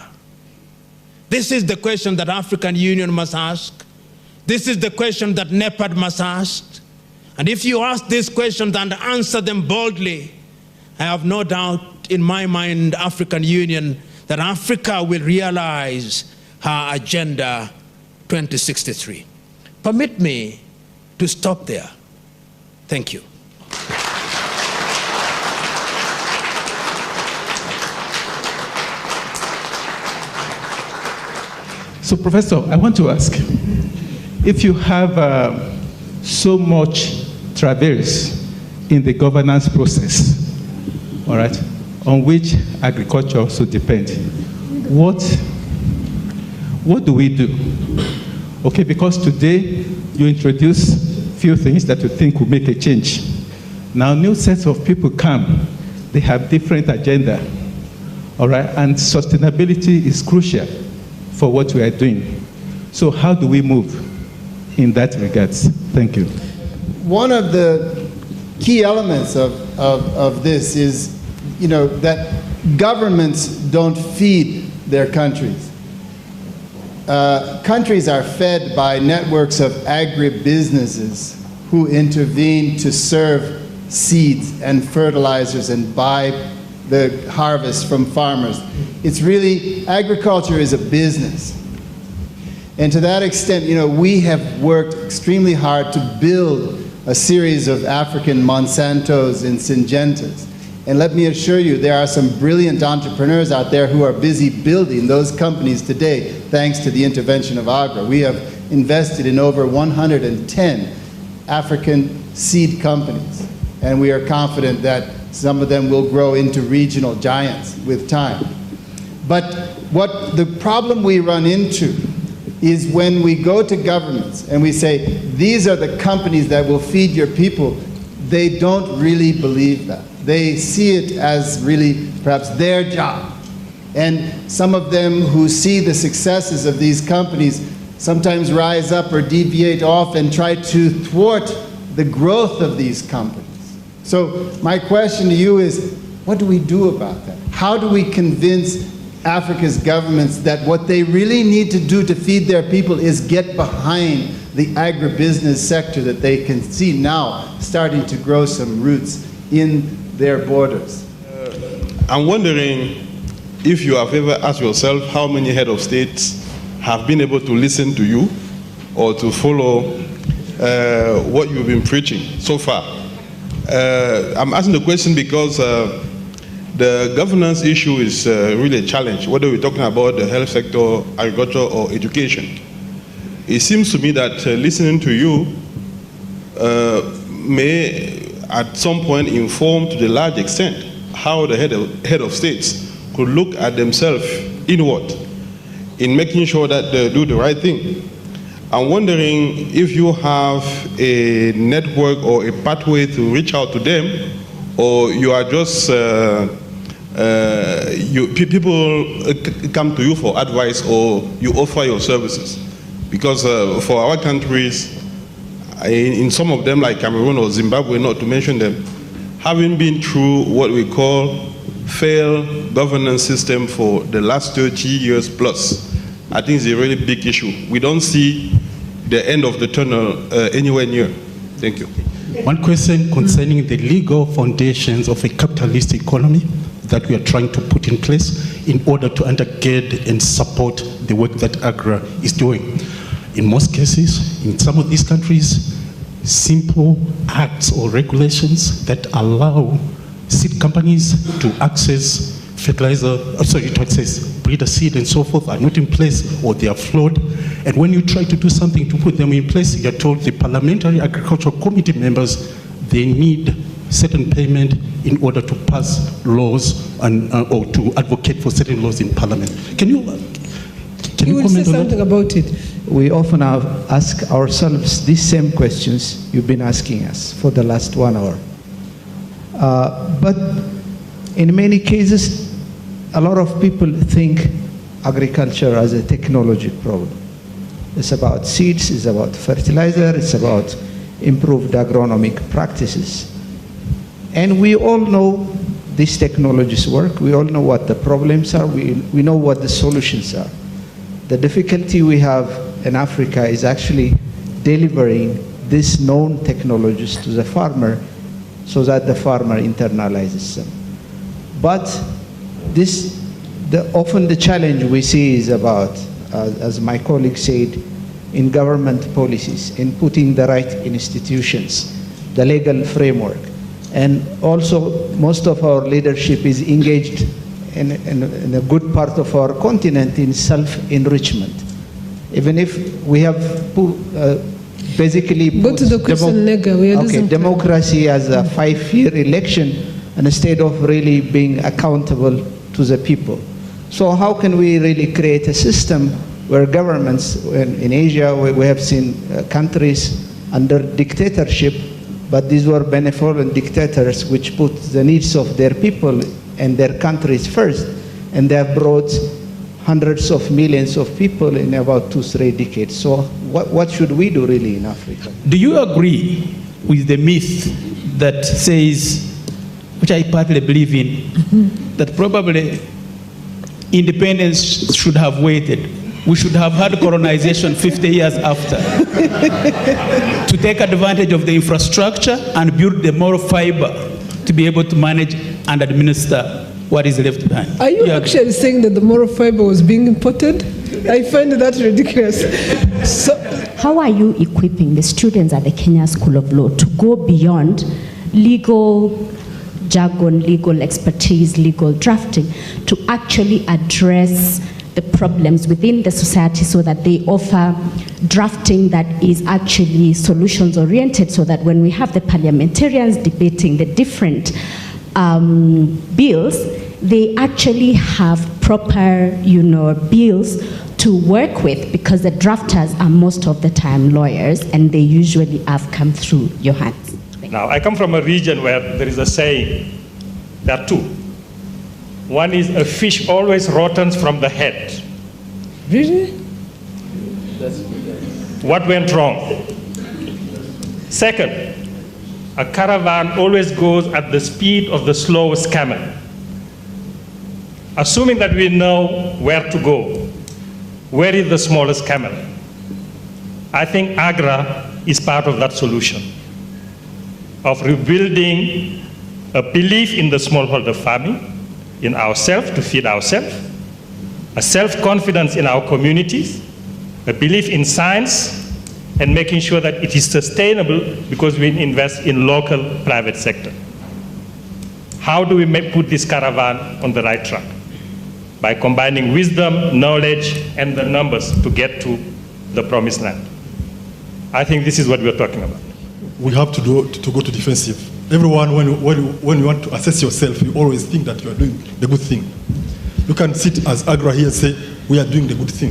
This is the question that African Union must ask. This is the question that NEPAD must ask. And if you ask these questions and answer them boldly, I have no doubt in my mind, African Union, that Africa will realize her Agenda 2063. Permit me to stop there. Thank you. So, Professor, I want to ask, if you have so much traverse in the governance process, all right, on which agriculture also depends, what do we do? Okay, because today you introduce a few things that you think will make a change. Now, new sets of people come, they have different agenda, all right, and sustainability is crucial for what we are doing. So how do we move in that regards? Thank you. One of the key elements of this is, that governments don't feed their countries. Countries are fed by networks of agribusinesses who intervene to serve seeds and fertilizers and buy the harvest from farmers. It's really, agriculture is a business. And to that extent, we have worked extremely hard to build a series of African Monsantos and Syngentas. And let me assure you, there are some brilliant entrepreneurs out there who are busy building those companies today, thanks to the intervention of AGRA. We have invested in over 110 African seed companies, and we are confident that some of them will grow into regional giants with time. But what the problem we run into is when we go to governments and we say, these are the companies that will feed your people, they don't really believe that. They see it as really perhaps their job. And some of them who see the successes of these companies sometimes rise up or deviate off and try to thwart the growth of these companies. So my question to you is, what do we do about that? How do we convince Africa's governments that what they really need to do to feed their people is get behind the agribusiness sector that they can see now starting to grow some roots in their borders? I'm wondering if you have ever asked yourself how many head of states have been able to listen to you or to follow what you've been preaching so far. I'm asking the question because the governance issue is really a challenge, whether we're talking about the health sector, agriculture, or education. It seems to me that listening to you may at some point inform to the large extent how the head of states could look at themselves inward in making sure that they do the right thing. I'm wondering if you have a network or a pathway to reach out to them, or you are just, people come to you for advice, or you offer your services. Because for our countries, in some of them like Cameroon or Zimbabwe, not to mention them, having been through what we call failed governance system for the last 30 years plus, I think it's a really big issue. We don't see the end of the tunnel anywhere near. Thank you. One question concerning the legal foundations of a capitalist economy that we are trying to put in place in order to undergird and support the work that AGRA is doing. In most cases, in some of these countries, simple acts or regulations that allow seed companies to access fertilizer, to access breeder seed and so forth are not in place, or they are flawed. And when you try to do something to put them in place, you're told the Parliamentary Agricultural Committee members, they need certain payment in order to pass laws and, or to advocate for certain laws in Parliament. Can you comment say something about it? We often ask ourselves these same questions you've been asking us for the last 1 hour. But in many cases, a lot of people think agriculture as a technology problem. It's about seeds, it's about fertilizer, it's about improved agronomic practices. And we all know these technologies work. We all know what the problems are. We know what the solutions are. The difficulty we have in Africa is actually delivering these known technologies to the farmer so that the farmer internalizes them. But often the challenge we see is about, as my colleague said, in government policies, in putting the right institutions, the legal framework. And also, most of our leadership is engaged in a good part of our continent in self-enrichment. Even if we have basically go to the question, democracy as a 5-year election instead of really being accountable to the people. So how can we really create a system where governments, in Asia we have seen countries under dictatorship, but these were benevolent dictators which put the needs of their people and their countries first, and they have brought hundreds of millions of people in about 2-3 decades. So what should we do really in Africa? Do you agree with the myth that says, which I partly believe in, that probably independence should have waited? We should have had colonization 50 years after to take advantage of the infrastructure and build the moral fiber to be able to manage and administer what is left behind. Are you actually saying that the moral fiber was being imported? I find that ridiculous. So, how are you equipping the students at the Kenya School of Law to go beyond legal jargon, legal expertise, legal drafting, to actually address the problems within the society so that they offer drafting that is actually solutions oriented, so that when we have the parliamentarians debating the different bills, they actually have proper, bills to work with, because the drafters are most of the time lawyers and they usually have come through your hands. Now, I come from a region where there is a saying, there are two. One is, a fish always rottens from the head. Really? What went wrong? Second, a caravan always goes at the speed of the slowest camel. Assuming that we know where to go, where is the smallest camel? I think AGRA is part of that solution, of rebuilding a belief in the smallholder farming, in ourselves to feed ourselves, a self-confidence in our communities, a belief in science, and making sure that it is sustainable because we invest in local private sector. How do we put this caravan on the right track? By combining wisdom, knowledge, and the numbers to get to the promised land. I think this is what we're talking about. We have to go to defensive. Everyone, when you want to assess yourself, you always think that you are doing the good thing. You can sit as AGRA here and say, we are doing the good thing.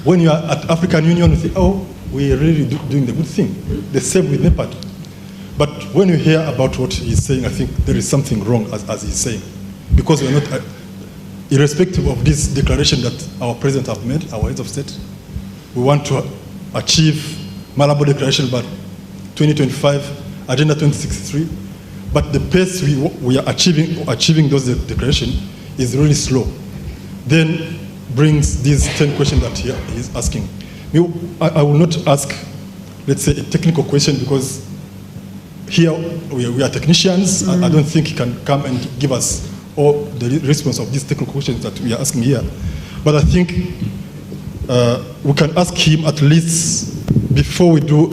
When you are at African Union, you think, oh, we are really doing the good thing. The same with NEPAD. But when you hear about what he's saying, I think there is something wrong, as he's saying. Because we're not, irrespective of this declaration that our president have made, our heads of state, we want to achieve Malabo Declaration by 2025, Agenda 2063, but the pace we are achieving those declarations is really slow. Then brings these 10 questions that he is asking. I will not ask, let's say, a technical question, because here we are technicians. Mm-hmm. I don't think he can come and give us all the response of these technical questions that we are asking here. But I think we can ask him at least before we do,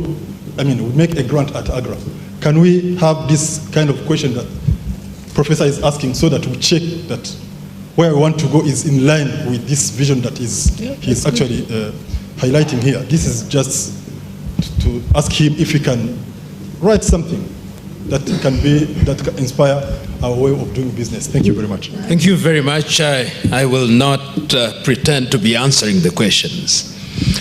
we make a grant at AGRA. Can we have this kind of question that Professor is asking, so that we check that where we want to go is in line with this vision that he's actually highlighting here? This is just to ask him if he can write something that can inspire our way of doing business. Thank you very much. Thank you very much. I will not pretend to be answering the questions.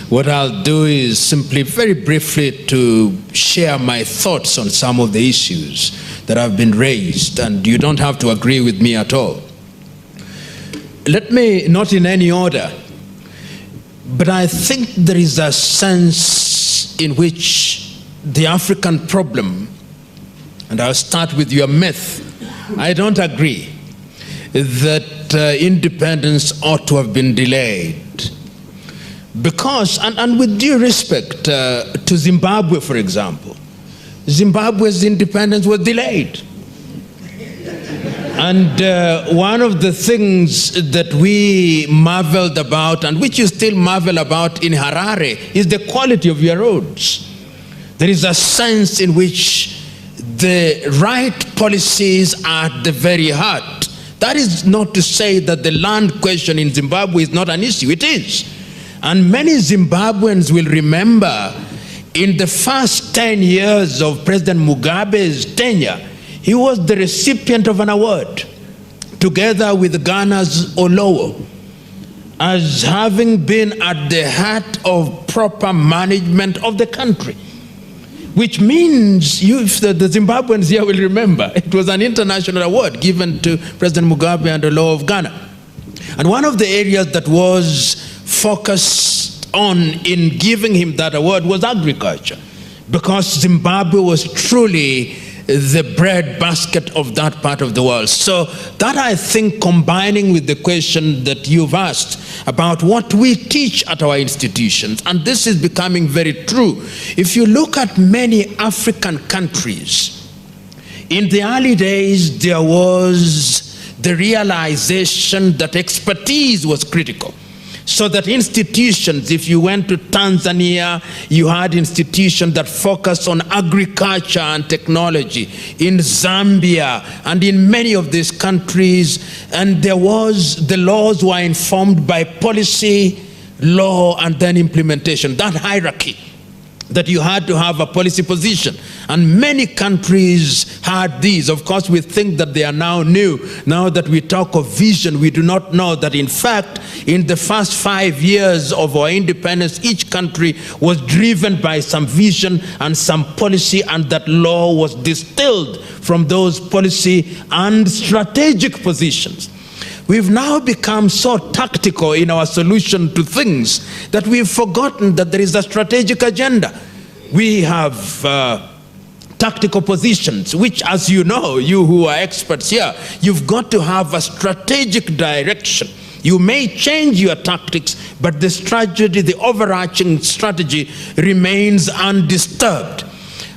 What I'll do is simply, very briefly, to share my thoughts on some of the issues that have been raised, and you don't have to agree with me at all. Let me, not in any order, but I think there is a sense in which the African problem, and I'll start with your myth, I don't agree that independence ought to have been delayed. Because, and with due respect to Zimbabwe, for example, Zimbabwe's independence was delayed. And one of the things that we marveled about, and which you still marvel about in Harare, is the quality of your roads. There is a sense in which the right policies are at the very heart. That is not to say that the land question in Zimbabwe is not an issue. It is. And many Zimbabweans will remember in the first 10 years of President Mugabe's tenure, he was the recipient of an award, together with Ghana's Olowo, as having been at the heart of proper management of the country. Which means, if the Zimbabweans here will remember, it was an international award given to President Mugabe and Olowo of Ghana. And one of the areas that was focused on in giving him that award was agriculture, because Zimbabwe was truly the bread basket of that part of the world. So that, I think, combining with the question that you've asked about what we teach at our institutions, and this is becoming very true. If you look at many African countries, in the early days there was the realization that expertise was critical. So that institutions, if you went to Tanzania, you had institutions that focused on agriculture and technology. In Zambia and in many of these countries, and the laws were informed by policy, law, and then implementation. That hierarchy, that you had to have a policy position. And many countries had these. Of course, we think that they are now new. Now that we talk of vision, we do not know that, in fact, in the first 5 years of our independence, each country was driven by some vision and some policy, and that law was distilled from those policy and strategic positions. We've now become so tactical in our solution to things that we've forgotten that there is a strategic agenda. We have tactical positions, which, as you know, you who are experts here, you've got to have a strategic direction. You may change your tactics, but the strategy, the overarching strategy, remains undisturbed.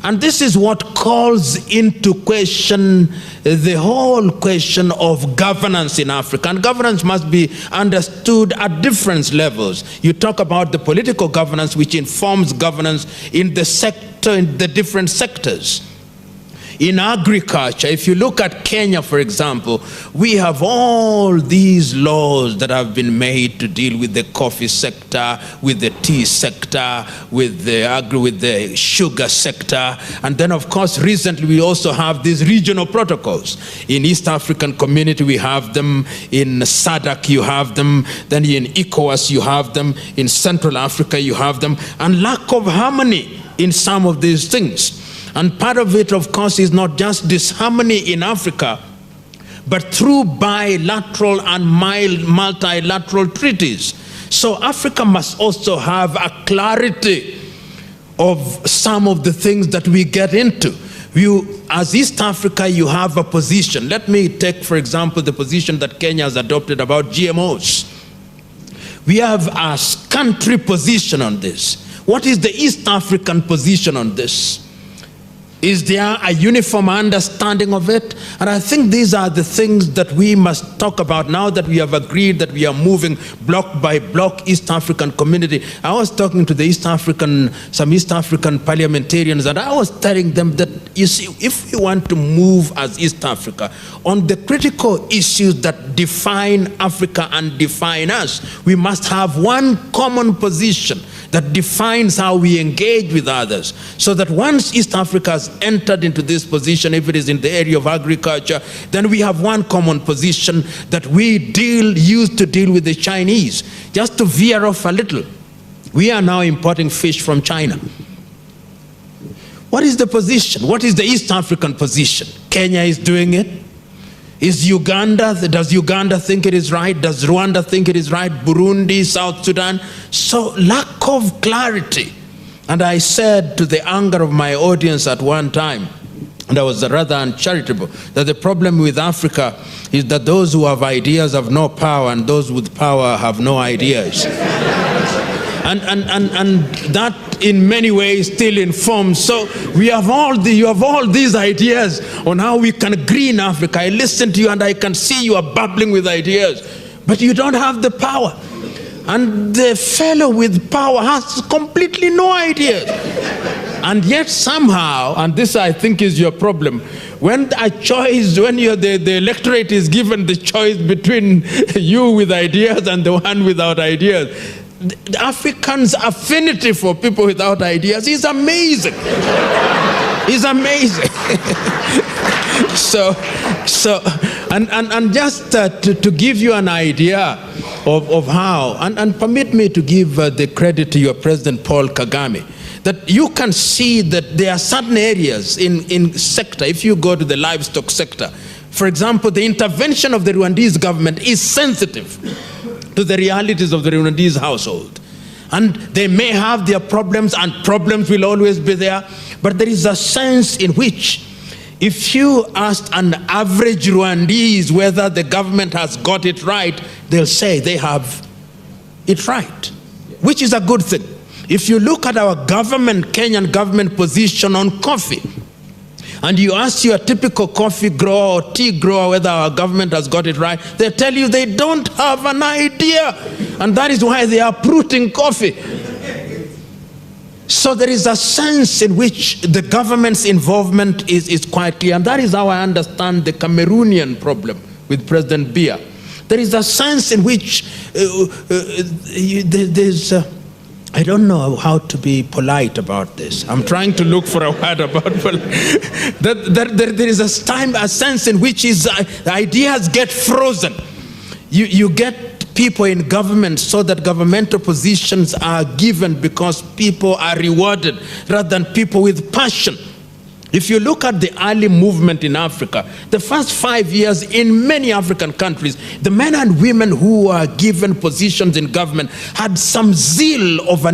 And this is what calls into question the whole question of governance in Africa. And governance must be understood at different levels. You talk about the political governance, which informs governance in the sector, in the different sectors. In agriculture, if you look at Kenya, for example, we have all these laws that have been made to deal with the coffee sector, with the tea sector, with the sugar sector. And then, of course, recently we also have these regional protocols. In East African Community, we have them. In SADC, you have them. Then in ECOWAS, you have them. In Central Africa, you have them. And lack of harmony in some of these things. And part of it, of course, is not just disharmony in Africa, but through bilateral and multilateral treaties. So Africa must also have a clarity of some of the things that we get into. You, as East Africa, you have a position. Let me take, for example, the position that Kenya has adopted about GMOs. We have a country position on this. What is the East African position on this? Is there a uniform understanding of it? And I think these are the things that we must talk about now that we have agreed that we are moving block by block East African community. I was talking to some East African parliamentarians, and I was telling them that, you see, if we want to move as East Africa on the critical issues that define Africa and define us, we must have one common position that defines how we engage with others, so that once East Africa has entered into this position, if it is in the area of agriculture, then we have one common position that we used to deal with the Chinese. Just to veer off a little, we are now importing fish from China. What is the position? What is the East African position? Kenya is doing it. Is Uganda, does Uganda think it is right? Does Rwanda think it is right? Burundi, South Sudan? So lack of clarity. And I said, to the anger of my audience at one time, and I was rather uncharitable, that the problem with Africa is that those who have ideas have no power, and those with power have no ideas. And that in many ways still informs. So you have all these ideas on how we can green Africa. I listen to you and I can see you are bubbling with ideas, but you don't have the power. And the fellow with power has completely no ideas. And yet somehow, and this I think is your problem, when the electorate is given the choice between you with ideas and the one without ideas, the Africans' affinity for people without ideas is amazing. It's amazing. And just to give you an idea of how, and permit me to give the credit to your President Paul Kagame, that you can see that there are certain areas in sector, if you go to the livestock sector, for example, the intervention of the Rwandese government is sensitive to the realities of the Rwandese household. And they may have their problems, and problems will always be there, but there is a sense in which if you ask an average Rwandese whether the government has got it right, they'll say they have it right, which is a good thing. If you look at our government, Kenyan government position on coffee, and you ask your typical coffee grower or tea grower whether our government has got it right, they tell you they don't have an idea. And that is why they are uprooting coffee. So there is a sense in which the government's involvement is quite clear. And that is how I understand the Cameroonian problem with President Biya. There is a sense in which there's... I don't know how to be polite about this. I'm trying to look for a word about there is a sense in which ideas get frozen. You get people in government so that governmental positions are given because people are rewarded rather than people with passion. If you look at the early movement in Africa, the first 5 years in many African countries, the men and women who were given positions in government had some zeal of a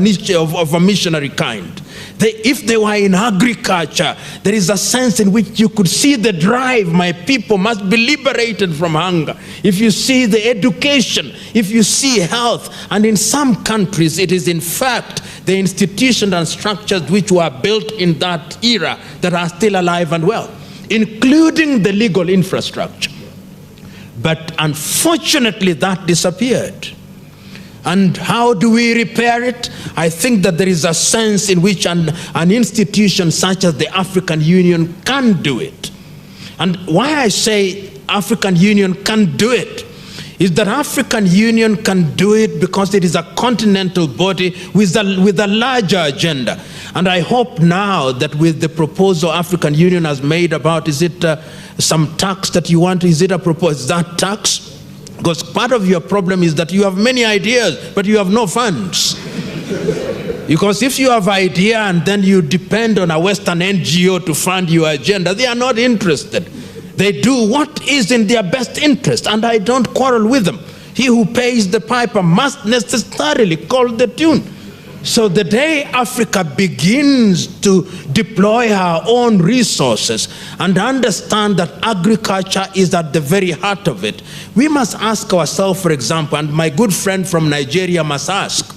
missionary kind. If they were in agriculture, there is a sense in which you could see the drive, my people must be liberated from hunger. If you see the education, if you see health, and in some countries it is in fact the institutions and structures which were built in that era that are still alive and well, including the legal infrastructure. But unfortunately that disappeared. And how do we repair it? I think that there is a sense in which an institution such as the African Union can do it. And why I say African Union can do it is that African Union can do it because it is a continental body with a larger agenda. And I hope now that with the proposal African Union has made about, is it some tax that you want, is it a proposal, is that tax? Because part of your problem is that you have many ideas, but you have no funds. Because if you have an idea and then you depend on a Western NGO to fund your agenda, they are not interested. They do what is in their best interest, and I don't quarrel with them. He who pays the piper must necessarily call the tune. So the day Africa begins to deploy her own resources and understand that agriculture is at the very heart of it, we must ask ourselves, for example, and my good friend from Nigeria must ask,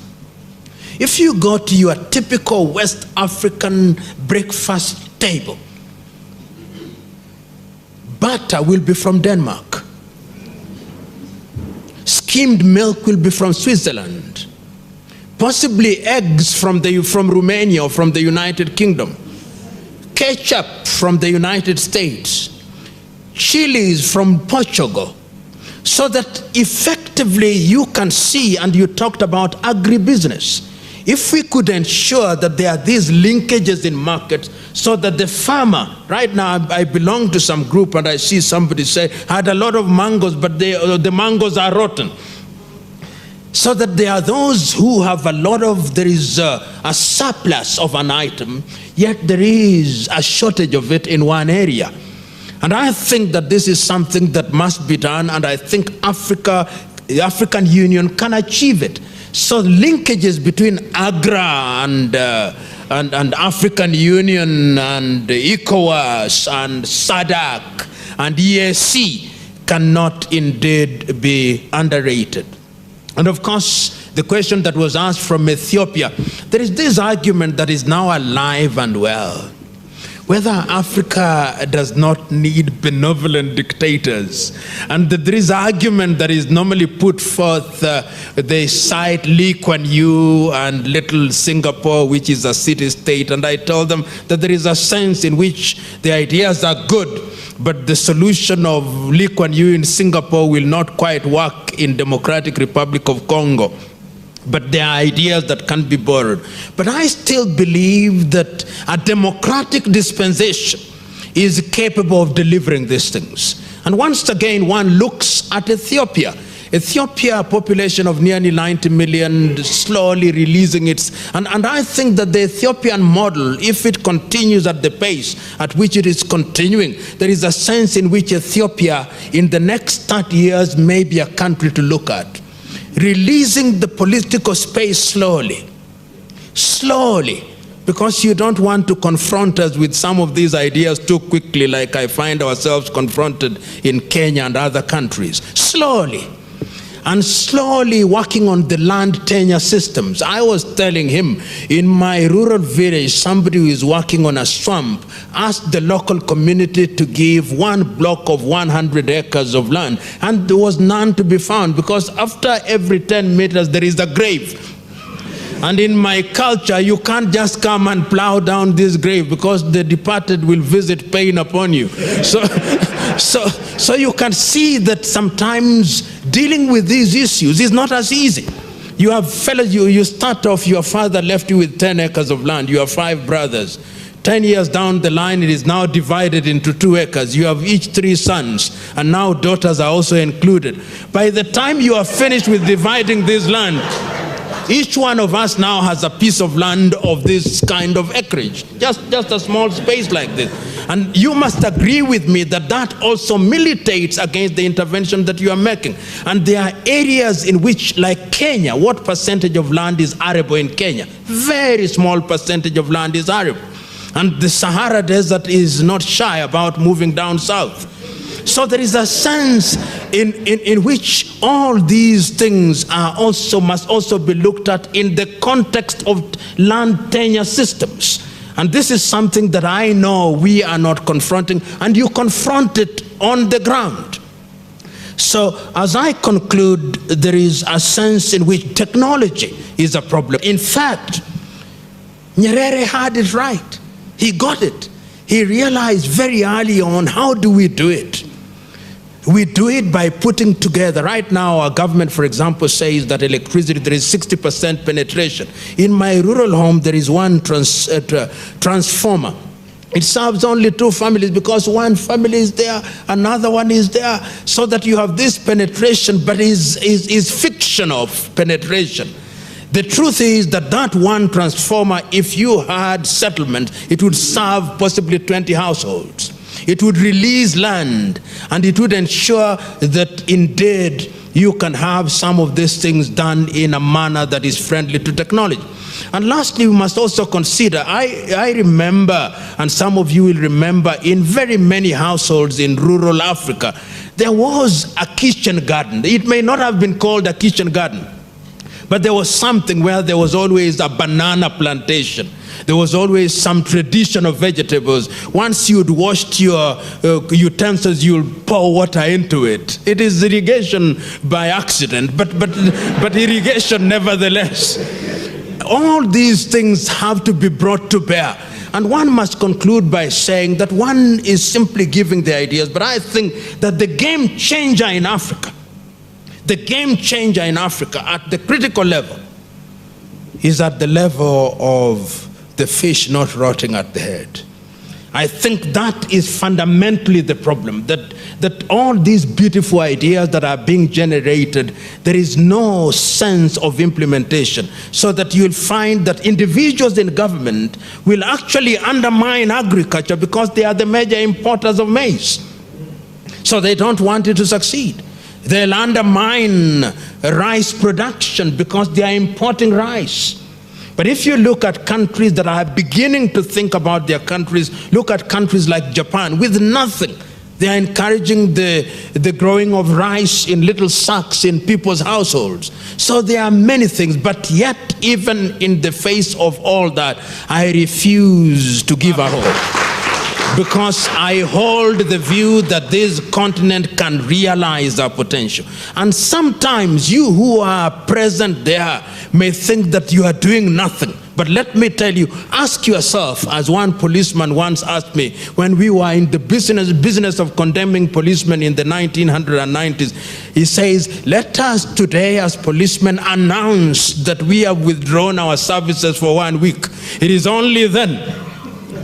if you go to your typical West African breakfast table, butter will be from Denmark, skimmed milk will be from Switzerland, possibly eggs from Romania or from the United Kingdom, ketchup from the United States, chilies from Portugal, so that effectively you can see, and you talked about agribusiness. If we could ensure that there are these linkages in markets so that the farmer, right now I belong to some group and I see somebody say, I had a lot of mangoes, but the mangoes are rotten. So that there are those who have there is a surplus of an item, yet there is a shortage of it in one area. And I think that this is something that must be done, and I think the African Union can achieve it. So linkages between AGRA and African Union and ECOWAS and SADC and EAC cannot indeed be underrated. And of course, the question that was asked from Ethiopia, there is this argument that is now alive and well, whether Africa does not need benevolent dictators. And there is argument that is normally put forth, they cite Lee Kuan Yew and little Singapore, which is a city-state, and I told them that there is a sense in which the ideas are good, but the solution of Lee Kuan Yew in Singapore will not quite work in Democratic Republic of Congo. But there are ideas that can be borrowed. But I still believe that a democratic dispensation is capable of delivering these things. And once again, one looks at Ethiopia. Ethiopia, a population of nearly 90 million, slowly releasing its... And I think that the Ethiopian model, if it continues at the pace at which it is continuing, there is a sense in which Ethiopia, in the next 30 years, may be a country to look at. Releasing the political space slowly, because you don't want to confront us with some of these ideas too quickly, like I find ourselves confronted in Kenya and other countries. Slowly, and slowly working on the land tenure systems. I was telling him, in my rural village, somebody who is working on a swamp asked the local community to give one block of 100 acres of land, and there was none to be found, because after every 10 meters there is a grave. And in my culture, you can't just come and plow down this grave, because the departed will visit pain upon you. So you can see that sometimes dealing with these issues is not as easy. You have fellows, you start off, your father left you with 10 acres of land, you have 5 brothers. 10 years down the line, it is now divided into 2 acres. You have each 3 sons, and now daughters are also included. By the time you are finished with dividing this land, each one of us now has a piece of land of this kind of acreage, just a small space like this. And you must agree with me that that also militates against the intervention that you are making. And there are areas in which, like Kenya, what percentage of land is arable in Kenya? Very small percentage of land is arable. And the Sahara Desert is not shy about moving down south. So there is a sense in which all these things are also, must also be looked at in the context of land tenure systems. And this is something that I know we are not confronting, and you confront it on the ground. So as I conclude, there is a sense in which technology is a problem. In fact, Nyerere had it right. He got it. He realized very early on, how do we do it? We do it by putting together. Right now, our government, for example, says that electricity, there is 60% penetration. In my rural home, there is one transformer. It serves only 2 families, because one family is there, another one is there, so that you have this penetration, but is fiction of penetration. The truth is that that one transformer, if you had settlement, it would serve possibly 20 households. It would release land, and it would ensure that indeed you can have some of these things done in a manner that is friendly to technology. And lastly, we must also consider, I remember, and some of you will remember, in very many households in rural Africa, there was a kitchen garden. It may not have been called a kitchen garden, but there was something where there was always a banana plantation. There was always some tradition of vegetables. Once you'd washed your utensils, you'll pour water into it. It is irrigation by accident, but irrigation nevertheless. All these things have to be brought to bear. And one must conclude by saying that one is simply giving the ideas, but I think that the game changer in Africa, at the critical level, is at the level of the fish not rotting at the head. I think that is fundamentally the problem, that all these beautiful ideas that are being generated, there is no sense of implementation, so that you'll find that individuals in government will actually undermine agriculture because they are the major importers of maize. So they don't want it to succeed. They'll undermine rice production because they are importing rice. But if you look at countries that are beginning to think about their countries, look at countries like Japan, with nothing. They are encouraging the growing of rice in little sacks in people's households. So there are many things, but yet even in the face of all that, I refuse to give up hope. Because I hold the view that this continent can realize our potential. And sometimes you who are present there may think that you are doing nothing. But let me tell you, ask yourself, as one policeman once asked me, when we were in the business of condemning policemen in the 1990s, he says, let us today as policemen announce that we have withdrawn our services for 1 week. It is only then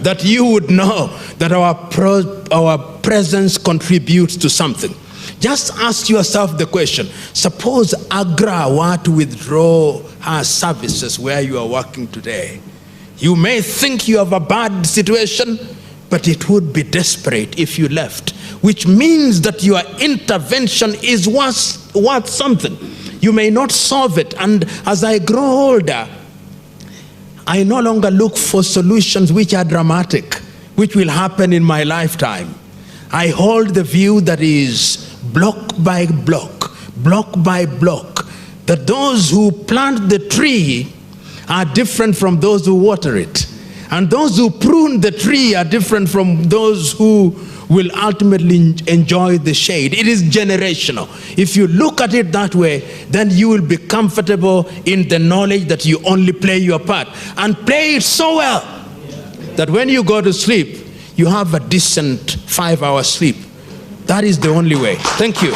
that you would know that our presence contributes to something. Just ask yourself the question, suppose Agra were to withdraw her services where you are working today. You may think you have a bad situation, but it would be desperate if you left, which means that your intervention is worth something. You may not solve it, and as I grow older, I no longer look for solutions which are dramatic, which will happen in my lifetime. I hold the view that is block by block, that those who plant the tree are different from those who water it. And those who prune the tree are different from those who will ultimately enjoy the shade. It is generational. If you look at it that way, then you will be comfortable in the knowledge that you only play your part, and play it so well that when you go to sleep, you have a decent 5-hour sleep. That is the only way. Thank you.